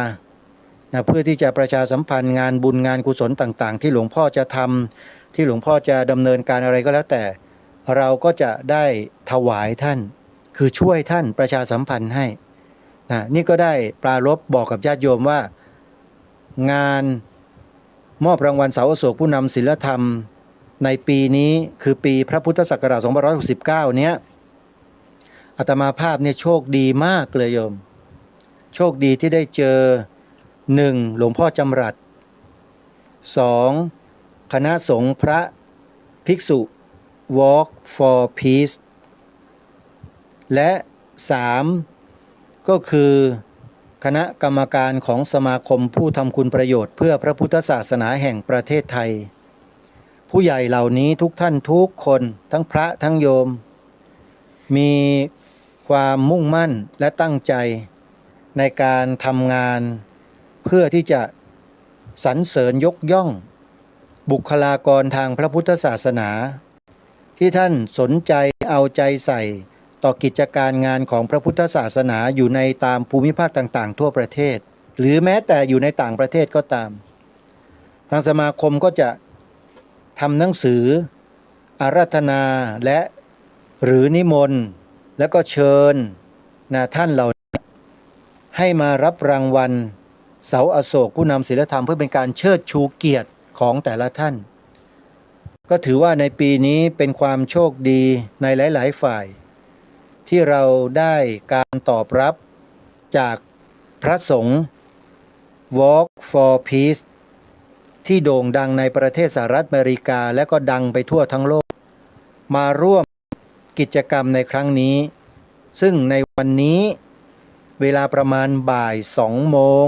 นะเพื่อที่จะประชาสัมพันธ์งานบุญงานกุศลต่างๆที่หลวงพ่อจะทำที่หลวงพ่อจะดำเนินการอะไรก็แล้วแต่เราก็จะได้ถวายท่านคือช่วยท่านประชาสัมพันธ์ให้นะนี่ก็ได้ปรารภบอกกับญาติโยมว่างานมอบรางวัลเสาอโศกผู้นำศีลธรรมในปีนี้คือปีพระพุทธศักราช2569เนี้ยอาตมาภาพเนี่ยโชคดีมากเลยโยมโชคดีที่ได้เจอ1หลวงพ่อจำรัด2คณะสงฆ์พระภิกษุ Walk for Peace และ3ก็คือคณะกรรมการของสมาคมผู้ทำคุณประโยชน์เพื่อพระพุทธศาสนาแห่งประเทศไทยผู้ใหญ่เหล่านี้ทุกท่านทุกคนทั้งพระทั้งโยมมีความมุ่งมั่นและตั้งใจในการทำงานเพื่อที่จะสรรเสริญยกย่องบุคลากรทางพระพุทธศาสนาที่ท่านสนใจเอาใจใส่ต่อกิจการงานของพระพุทธศาสนาอยู่ในตามภูมิภาคต่างๆทั่วประเทศหรือแม้แต่อยู่ในต่างประเทศก็ตามทางสมาคมก็จะทำหนังสืออาราธนาและหรือนิมนต์แล้วก็เชิญท่านเหล่านี้ให้มารับรางวัลเสาอโศกผู้นำศีลธรรมเพื่อเป็นการเชิดชูเกียรติของแต่ละท่านก็ถือว่าในปีนี้เป็นความโชคดีในหลายๆฝ่ายที่เราได้การตอบรับจากพระสงฆ์ Walk for Peace ที่โด่งดังในประเทศสหรัฐอเมริกาและก็ดังไปทั่วทั้งโลกมาร่วมกิจกรรมในครั้งนี้ซึ่งในวันนี้เวลาประมาณบ่าย2 โมง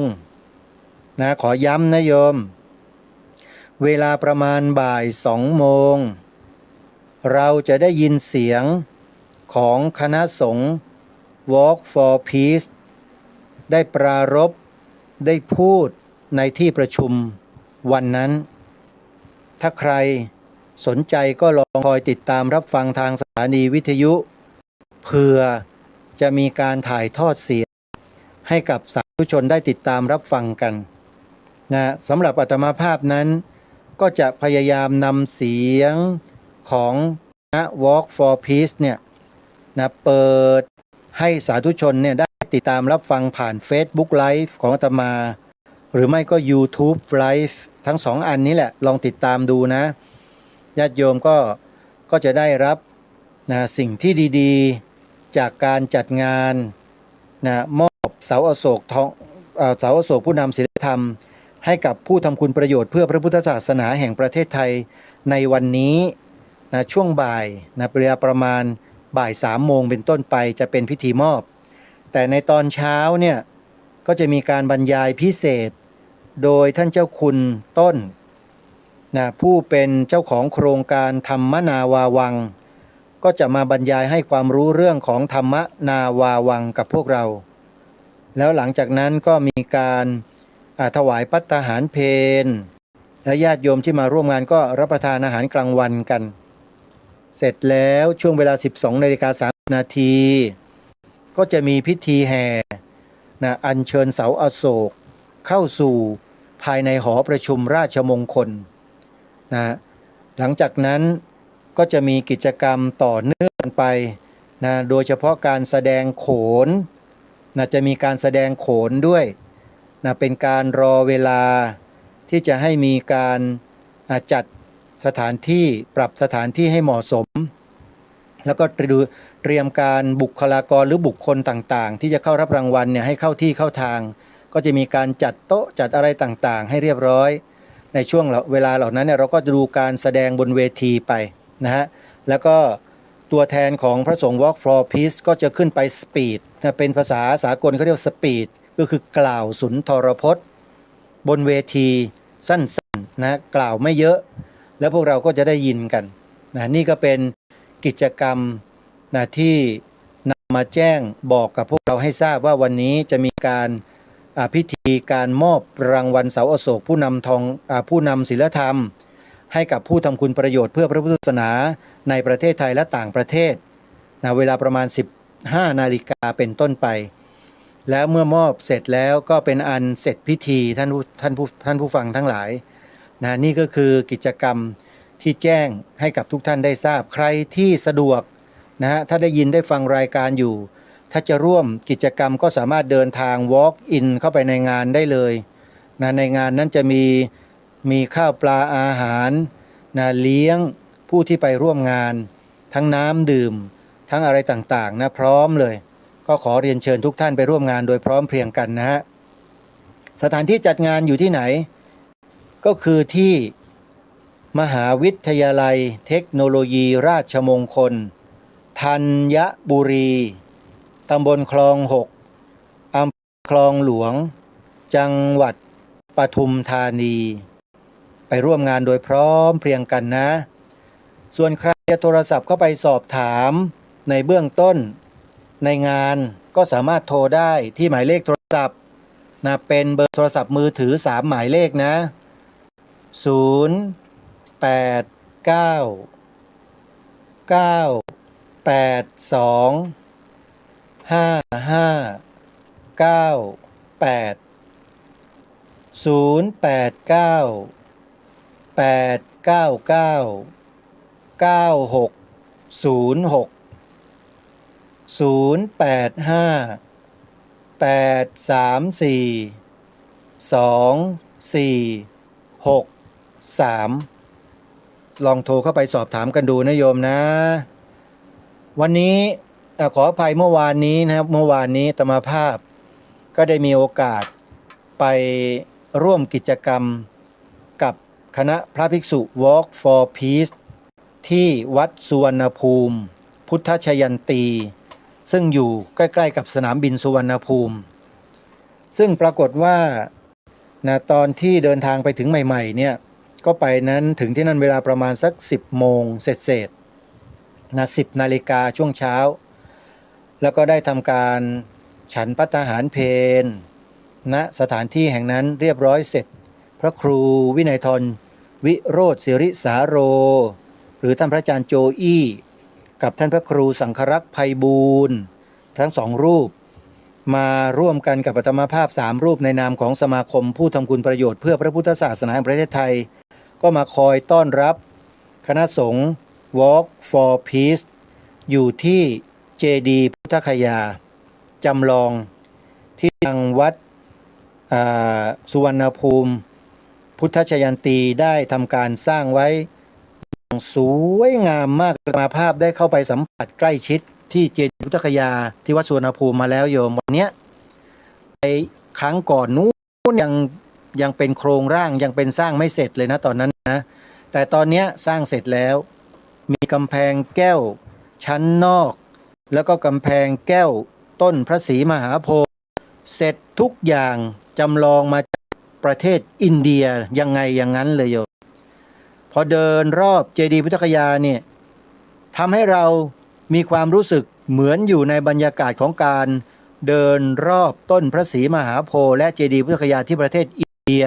นะขอย้ำนะโยมเวลาประมาณบ่าย2 โมงเราจะได้ยินเสียงของคณะสงฆ์ Walk for Peace ได้ปรารภได้พูดในที่ประชุมวันนั้นถ้าใครสนใจก็ลองคอยติดตามรับฟังทางสถานีวิทยุเพื่อจะมีการถ่ายทอดเสียงให้กับสาธุชนได้ติดตามรับฟังกันนะสำหรับอาตมาภาพนั้นก็จะพยายามนำเสียงของคณะ Walk for Peace เนี่ยนะเปิดให้สาธุชนเนี่ยได้ติดตามรับฟังผ่าน Facebook Live ของอาตมาหรือไม่ก็ YouTube Live ทั้ง2 อันนี้แหละลองติดตามดูนะญาติโยมก็จะได้รับนะสิ่งที่ดีๆจากการจัดงานนะมอบเสาอโศกเสาอโศกผู้นำศีลธรรมให้กับผู้ทำคุณประโยชน์เพื่อพระพุทธศาสนาแห่งประเทศไทยในวันนี้นะช่วงบ่ายนะเวลาประมาณบ่าย3 โมงเป็นต้นไปจะเป็นพิธีมอบแต่ในตอนเช้าเนี่ยก็จะมีการบรรยายพิเศษโดยท่านเจ้าคุณต้นนะผู้เป็นเจ้าของโครงการธรรมนาวาวัง ก็จะมาบรรยายให้ความรู้เรื่องของธรรมนาวาวังกับพวกเราแล้วหลังจากนั้นก็มีการถวายภัตตาหารเพลและญาติโยมที่มาร่วมงานก็รับประทานอาหารกลางวันกันเสร็จแล้วช่วงเวลา 12:30 นาทีก็จะมีพิธีแห่อัญเชิญเสาอโศกเข้าสู่ภายในหอประชุมราชมงคลหลังจากนั้นก็จะมีกิจกรรมต่อเนื่องไปโดยเฉพาะการแสดงโขนจะมีการแสดงโขนด้วยเป็นการรอเวลาที่จะให้มีการจัดสถานที่ปรับสถานที่ให้เหมาะสมแล้วก็เตรียมการบุคลากรหรือบุคคลต่างๆที่จะเข้ารับรางวัลเนี่ยให้เข้าที่เข้าทางก็จะมีการจัดโต๊ะจัดอะไรต่างๆให้เรียบร้อยในช่วงเวลาเหล่านั้นเนี่ยเราก็ดูการแสดงบนเวทีไปนะฮะแล้วก็ตัวแทนของพระสงฆ์ Walk for Peace ก็จะขึ้นไปสปีดเป็นภาษาสากลเขาเรียกสปีดก็คือกล่าวสุนทรพจน์บนเวทีสั้นๆนะกล่าวไม่เยอะแล้วพวกเราก็จะได้ยินกันนี่ก็เป็นกิจกรรมที่นำมาแจ้งบอกกับพวกเราให้ทราบว่าวันนี้จะมีการพิธีการมอบรางวัลเสาอโศกผู้นำศีลธรรมให้กับผู้ทำคุณประโยชน์เพื่อพระพุทธศาสนาในประเทศไทยและต่างประเทศเวลาประมาณ 15 นาฬิกาเป็นต้นไปแล้วเมื่อมอบเสร็จแล้วก็เป็นอันเสร็จพิธีท่านผู้ฟังทั้งหลายนี่ก็คือกิจกรรมที่แจ้งให้กับทุกท่านได้ทราบใครที่สะดวกถ้าได้ยินได้ฟังรายการอยู่ถ้าจะร่วมกิจกรรมก็สามารถเดินทาง walk in เข้าไปในงานได้เลยในงานนั้นจะมีข้าวปลาอาหารเลี้ยงผู้ที่ไปร่วมงานทั้งน้ำดื่มทั้งอะไรต่างๆพร้อมเลยก็ขอเรียนเชิญทุกท่านไปร่วมงานโดยพร้อมเพรียงกันนะฮะสถานที่จัดงานอยู่ที่ไหนก็คือที่มหาวิทยาลัยเทคโนโลยีราชมงคลธัญบุรีตำบลคลอง 6 อำเภอคลองหลวงจังหวัดปทุมธานีไปร่วมงานโดยพร้อมเพรียงกันนะส่วนใครจะโทรศัพท์เข้าไปสอบถามในเบื้องต้นในงานก็สามารถโทรได้ที่หมายเลขโทรศัพท์เป็นเบอร์โทรศัพท์มือถือ3หมายเลขนะลองโทรเข้าไปสอบถามกันดูนะโยมนะวันนี้ขออภัยเมื่อวานนี้นะครับเมื่อวานนี้อาตมาภาพก็ได้มีโอกาสไปร่วมกิจกรรมกับคณะพระภิกษุ Walk for Peace ที่วัดสุวรรณภูมิพุทธชยันตีซึ่งอยู่ใกล้ๆกับสนามบินสุวรรณภูมิซึ่งปรากฏว่าตอนที่เดินทางไปถึงใหม่ๆเนี่ยก็ไปนั้นถึงที่นั่นเวลาประมาณสัก10 โมงเสร็จ10 นาฬิกาช่วงเช้าแล้วก็ได้ทำการฉันภัตตาหารเพลสถานที่แห่งนั้นเรียบร้อยเสร็จพระครูวินัยธรวิโรจน์ศิริสาโรหรือท่านพระอาจารย์โจอี้กับท่านพระครูสังครักษ์ไพบูลย์ทั้ง2 รูปมาร่วมกันกับอาตมาภาพ3 รูปในนามของสมาคมผู้ทำคุณประโยชน์เพื่อพระพุทธศาสนาแห่งประเทศไทยก็มาคอยต้อนรับคณะสงฆ์ Walk for Peace อยู่ที่เจดีย์พุทธคยาจำลองที่ทางวัดสุวรรณภูมิพุทธชยันตีได้ทำการสร้างไว้สวยงามมากอาตมาภาพได้เข้าไปสัมผัสใกล้ชิดที่เจดีย์พุทธคยาที่วัดสุวรรณภูมิมาแล้วโยมวันนี้ไปครั้งก่อนนู้นยังเป็นโครงร่างยังเป็นสร้างไม่เสร็จเลยนะตอนนั้นนะแต่ตอนนี้สร้างเสร็จแล้วมีกำแพงแก้วชั้นนอกแล้วก็กำแพงแก้วต้นพระศรีมหาโพธิ์เสร็จทุกอย่างจำลองมาจากประเทศอินเดียยังไงอย่างนั้นเลยโยมพอเดินรอบเจดีย์พุทธคยาเนี่ย ทำให้เรามีความรู้สึกเหมือนอยู่ในบรรยากาศของการเดินรอบต้นพระศรีมหาโพธิ์และเจดีย์พุทธคยาที่ประเทศอินเดีย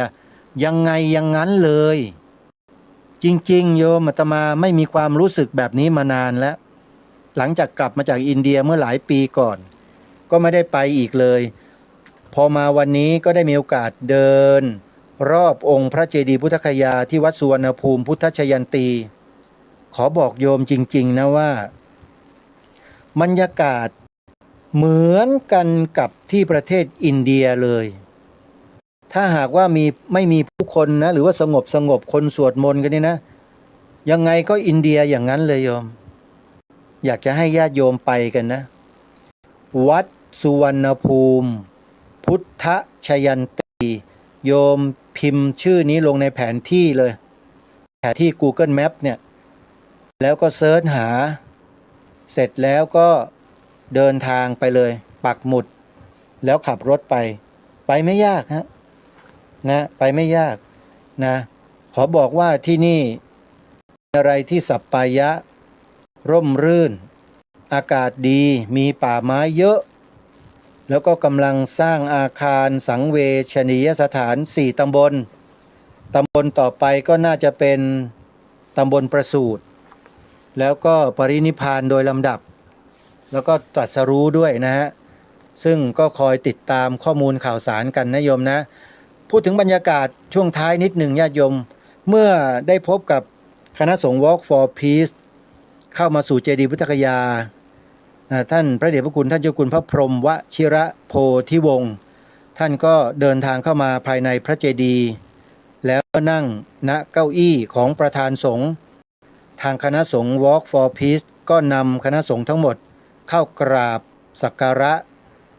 ยังไงอย่างนั้นเลย จริงๆโยมอาตมาไม่มีความรู้สึกแบบนี้มานานแล้ว หลังจากกลับมาจากอินเดียเมื่อหลายปีก่อน ก็ไม่ได้ไปอีกเลย พอมาวันนี้ก็ได้มีโอกาสเดิน รอบองค์พระเจดีย์พุทธคยาที่วัดสุวรรณภูมิพุทธชยันตี ขอบอกโยมจริงๆนะว่าบรรยากาศเหมือนกันกับที่ประเทศอินเดียเลย ถ้าหากว่าไม่มีผู้คนนะหรือว่าสงบคนสวดมนต์กันนี่นะ ยังไงก็อินเดียอย่างนั้นเลยโยม อยากจะให้ญาติโยมไปกันนะ วัดสุวรรณภูมิพุทธชยันตีโยมพิมพ์ชื่อนี้ลงในแผนที่เลยแผนที่ Google Map เนี่ยแล้วก็เซิร์ชหาเสร็จแล้วก็เดินทางไปเลยปักหมุดแล้วขับรถไปไม่ยากนะไปไม่ยากนะขอบอกว่าที่นี่อะไรที่สัปปายะร่มรื่นอากาศดีมีป่าไม้เยอะแล้วก็กำลังสร้างอาคารสังเวชนียสถาน4 ตำบลต่อไปก็น่าจะเป็นตำบลประสูติแล้วก็ปรินิพพานโดยลำดับแล้วก็ตรัสรู้ด้วยนะฮะซึ่งก็คอยติดตามข้อมูลข่าวสารกันนะโยมนะพูดถึงบรรยากาศช่วงท้ายนิดหนึ่งญาติโยมเมื่อได้พบกับคณะสงฆ์ Walk for Peace เข้ามาสู่เจดีย์พุทธคยาท่านพระเดชพระคุณท่านเจ้าคุณพระพรหมวชิระโพธิวงศ์ท่านก็เดินทางเข้ามาภายในพระเจดีย์แล้วก็นั่งณเก้าอี้ของประธานสงฆ์ทางคณะสงฆ์ Walk for Peace ก็นำคณะสงฆ์ทั้งหมดเข้ากราบสักการะ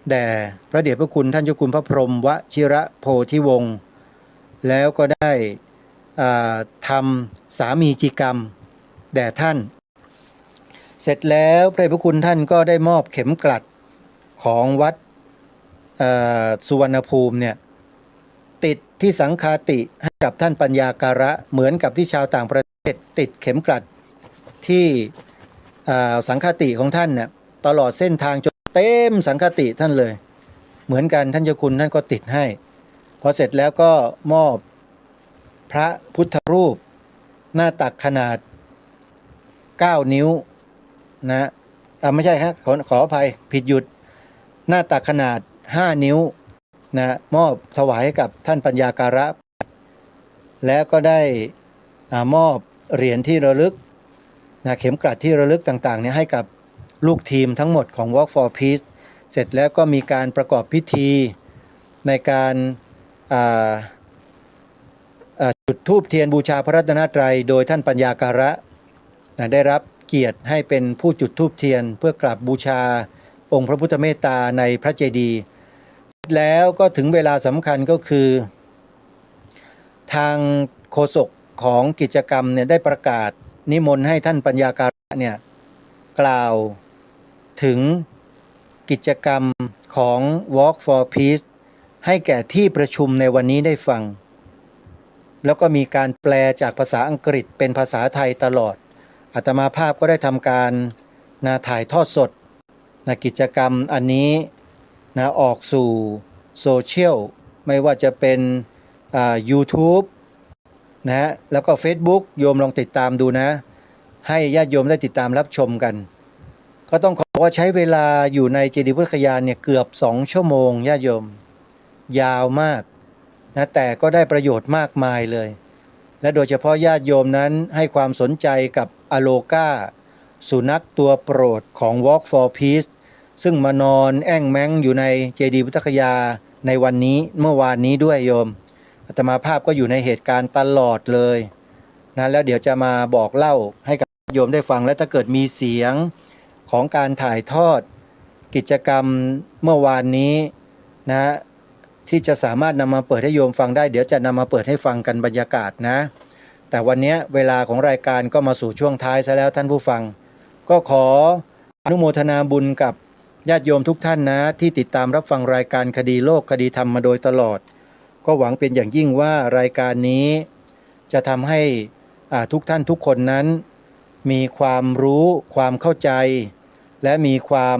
แด่พระเดชพระคุณท่านเจ้าคุณพระพรหมวชิระโพธิวงศ์แล้วก็ได้ทำสามีจิกรรมแด่ท่านเสร็จแล้วพระเดชพระคุณท่านก็ได้มอบเข็มกลัดของวัดสุวรรณภูมิเนี่ยติดที่สังฆาติให้กับท่านปัญญาการะเหมือนกับที่ชาวต่างประเทศติดเข็มกลัดที่สังฆาติของท่านเนี่ยตลอดเส้นทางจนเต็มสังฆาติท่านเลยเหมือนกันท่านเจ้าคุณท่านก็ติดให้พอเสร็จแล้วก็มอบพระพุทธรูปหน้าตักขนาด9 นิ้วนะไม่ใช่ฮะขออภัยผิดหยุดหน้าตักขนาด5 นิ้วนะมอบถวายให้กับท่านปัญญาการะแล้วก็ได้มอบเหรียญที่ระลึกนะเข็มกลัดที่ระลึกต่างๆเนี่ยให้กับลูกทีมทั้งหมดของ Walk for Peace เสร็จแล้วก็มีการประกอบพิธีในการจุดธูปเทียนบูชาพระรัตนตรัยโดยท่านปัญญาการะได้รับเกียรติให้เป็นผู้จุดธูปเทียนเพื่อกราบบูชาองค์พระพุทธเมตตาในพระเจดีย์แล้วก็ถึงเวลาสำคัญก็คือทางโฆษกของกิจกรรมเนี่ยได้ประกาศนิมนต์ให้ท่านปัญญาการะเนี่ยกล่าวถึงกิจกรรมของ Walk for Peace ให้แก่ที่ประชุมในวันนี้ได้ฟังแล้วก็มีการแปลจากภาษาอังกฤษเป็นภาษาไทยตลอดอาตมาภาพก็ได้ทำการถ่ายทอดสดกิจกรรมอันนี้ออกสู่โซเชียลไม่ว่าจะเป็นYouTube นะแล้วก็ Facebook โยมลองติดตามดูนะให้ญาติโยมได้ติดตามรับชมกันก็ต้องขอว่าใช้เวลาอยู่ในเจดีย์พุทธคยาเนี่ยเกือบ2 ชั่วโมงญาติโยมยาวมากนะแต่ก็ได้ประโยชน์มากมายเลยและโดยเฉพาะญาติโยมนั้นให้ความสนใจกับอโลกาสุนัขตัวโปรดของ Walk for Peace ซึ่งมานอนแอ่งแม้งอยู่ในเจดีย์พุทธคยาในวันนี้เมื่อวานนี้ด้วยโยมอาตมาภาพก็อยู่ในเหตุการณ์ตลอดเลยนะแล้วเดี๋ยวจะมาบอกเล่าให้กับโยมได้ฟังและถ้าเกิดมีเสียงของการถ่ายทอดกิจกรรมเมื่อวานนี้นะที่จะสามารถนำมาเปิดให้โยมฟังได้เดี๋ยวจะนำมาเปิดให้ฟังกันบรรยากาศนะแต่วันนี้เวลาของรายการก็มาสู่ช่วงท้ายซะแล้วท่านผู้ฟังก็ขออนุโมทนาบุญกับญาติโยมทุกท่านนะที่ติดตามรับฟังรายการคดีโลกคดีธรรมมาโดยตลอดก็หวังเป็นอย่างยิ่งว่ารายการนี้จะทำให้ทุกท่านทุกคนนั้น มีความรู้ความเข้าใจและมีความ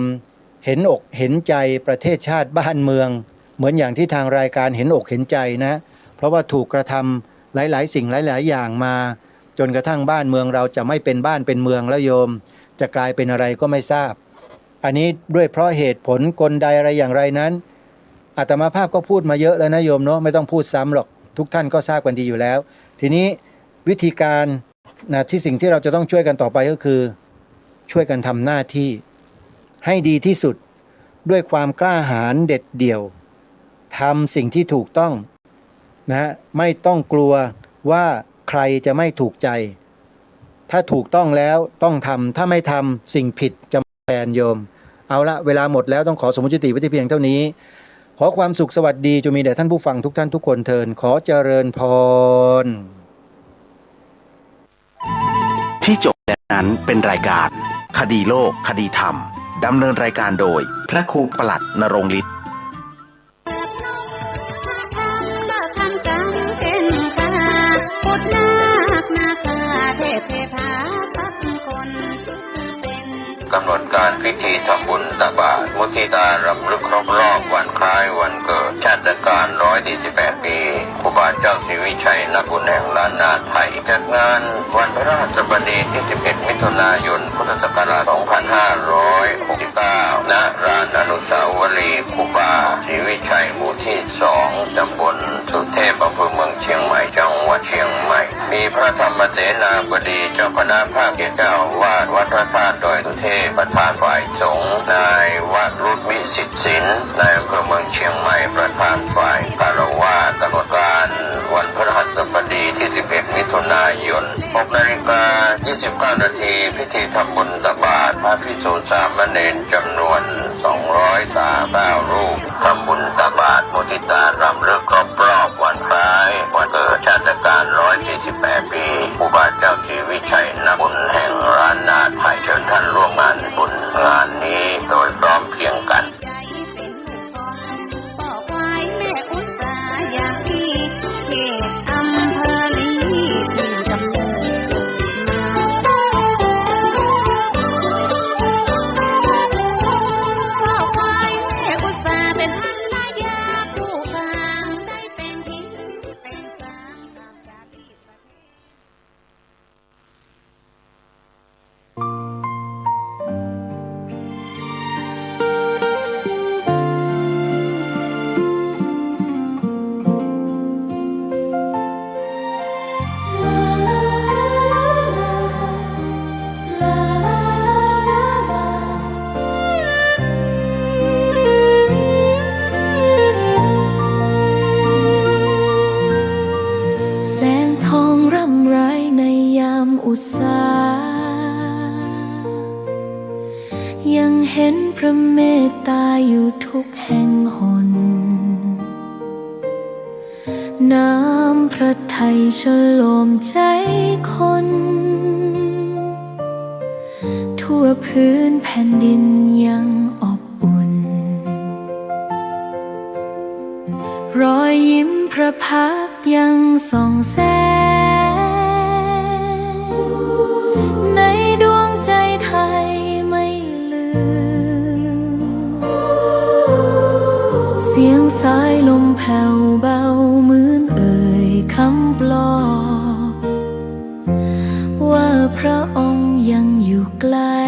เห็นอกเห็นใจประเทศชาติบ้านเมืองเหมือนอย่างที่ทางรายการเห็นอกเห็นใจนะเพราะว่าถูกกระทำหลายๆสิ่งหลายๆอย่างมาจนกระทั่งบ้านเมืองเราจะไม่เป็นบ้านเป็นเมืองแล้วโยมจะกลายเป็นอะไรก็ไม่ทราบอันนี้ด้วยเพราะเหตุผลกลใดอะไรอย่างไรนั้นอาตมาภาพก็พูดมาเยอะแล้วนะโยมเนาะไม่ต้องพูดซ้ำหรอกทุกท่านก็ทราบกันดีอยู่แล้วทีนี้วิธีการนะที่สิ่งที่เราจะต้องช่วยกันต่อไปก็คือช่วยกันทำหน้าที่ให้ดีที่สุดด้วยความกล้าหาญเด็ดเดี่ยวทำสิ่งที่ถูกต้องนะไม่ต้องกลัวว่าใครจะไม่ถูกใจถ้าถูกต้องแล้วต้องทำถ้าไม่ทำสิ่งผิดจะแทนโยมเอาละเวลาหมดแล้วต้องขอสมมุติไว้ที่เพียงเท่านี้ขอความสุขสวัสดีจงมีแด่ท่านผู้ฟังทุกท่านทุกคนเทินขอเจริญพรที่จบนั้นเป็นรายการคดีโลกคดีธรรมดำเนินรายการโดยพระครูประหลัดนรงค์ฤทธิ์กำหนดการพิธีทำบุญตักบาตรมุทิตารำลึกครบรอบวันคล้ายวันเกิดชาติการ148 ปีครูบาเจ้าศรีวิชัยนักบุญแห่งล้านนาไทยจัดงานวันพระราชบดีที่11 มิถุนายน พุทธศักราช 2569 ณ ลานอนุสาวรีย์ครูบาศรีวิชัยหมู่ที่ 2 ตำบลสุเทพอำเภอเมืองเชียงใหม่จังหวัดเชียงใหม่มีพระธรรมเสนาบดีเจ้าคณะภาคเจ้าวาดวัดพระธาตุดอยสุเทพประธานฝ่ายสงฆ์นายวรุษวิสิทธิ์ศิลป์นายอำเภอเมืองเชียงใหม่ประธานฝ่ายคารวะกำหนดการวันพฤหัสบดีที่11 มิถุนายน 6:29 นาทีพิธีทำบุญตักบาตรพระภิกษุสามเณรจำนวน239 รูปทำบุญตักบาตรมุทิตารำลึกครบรอบวันคล้ายวันเกิดชาติการ148 ปีครูบาเจ้าศรีวิชัยนักบุญแห่งล้านนาไทยเชิญท่านร่วมงานบุญงานนี้โดยพร้อมเพรียงกันยังเห็นพระเมตตาอยู่ทุกแห่งหนน้ำพระทัยฉโลมใจคนทั่วพื้นแผ่นดินยังอบอุ่นรอยยิ้มพระพักตร์ยังส่องแสงในดวงใจไทยไม่ลืมเสียงสายลมแผ่วเบาเหมือนเอ่ยคำปลอบว่าพระองค์ยังอยู่ใกล้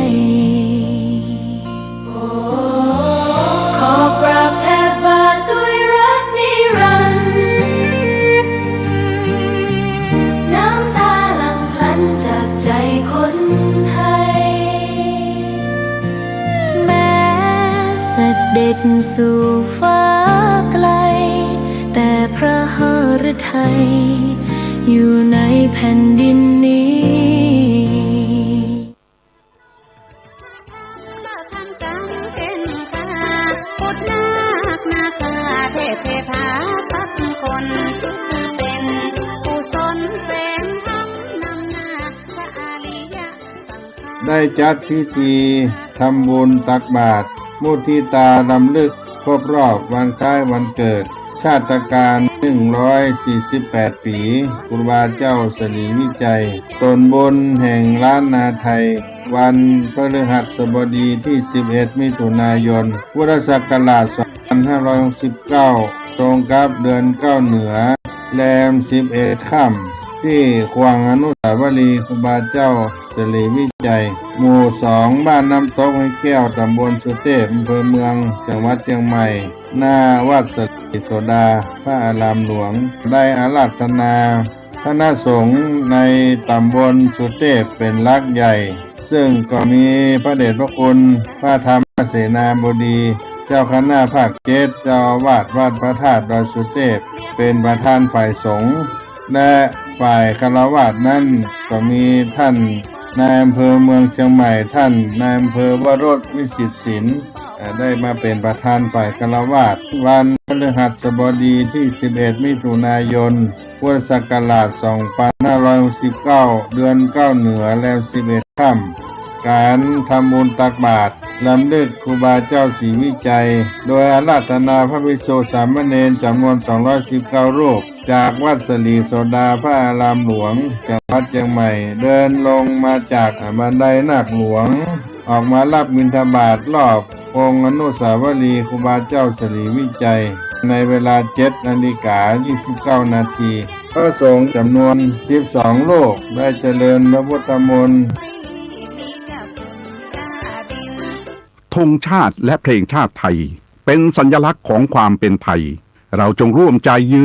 ขอกราบแทบบาทด้วยรักนิรันดร์น้ำตาหลั่งพลันจากใจคนไทยแม้เสด็จสู่ฟ้าไกลแต่พระหฤทัยอยู่ในแผ่นดินนี้ได้จัดพิธีทำบุญตักบาตรมุทิตารำลึกครบรอบวันคล้ายวันเกิดชาติการ 148 ปีครูบาเจ้าสลีวิจัยตนบนแห่งล้านนาไทย วันพฤหัสบดีที่ 11 มิถุนายน พุทธศักราช 2569 ตรงกับเดือน9เหนือแรม 11 ค่ำที่ขวางอนุสาวรีย์ครูบาเจ้าสลีวิจัย หมู่ 2 บ้านน้ำตกห้วยแก้ว ตำบลสุเทพอำเภอเมือง จังหวัดเชียงใหม่ หน้าวัดสลีโสดา พระอารามหลวง ได้อาราธนาคณะสงฆ์ในตำบลสุเทพเป็นหลักใหญ่ ซึ่งก็มีพระเดชพระคุณพระธรรมเสนาบดี เจ้าคณะภาค7 เจ้าอาวาสวัดพระธาตุดอยสุเทพเป็นประธานฝ่ายสงฆ์และฝ่ายฆราวาสนั้นก็มีท่านนายอำเภอเมืองเชียงใหม่ท่านนายอำเภอวโรจน์วิสิตศิลป์ได้มาเป็นประธานฝ่ายฆราวาสวันพฤหัสบดีที่ 11 มิถุนายน พุทธศักราช 2569 เดือน9เหนือแรม 11 ค่ำการทำบุญตักบาตรลำลึกครูบาเจ้าศรีวิจัย โดยอาราธนาพระภิกษุสามเณรจำนวน 219 รูป จากวัดสลีโสดาพระอารามหลวงจังหวัดเชียงใหม่ เดินลงมาจากบันไดนาคหลวง ออกมารับบิณฑบาตรอบองค์อนุสาวรีย์ครูบาเจ้าสลีวิจัย ในเวลา 7:29 นาทีพระสงฆ์จำนวน 12 รูปได้เจริญพระพุทธมนต์ ธงชาติและเพลงชาติไทยเป็นสัญลักษณ์ของความเป็นไทย เราจงร่วมใจยืน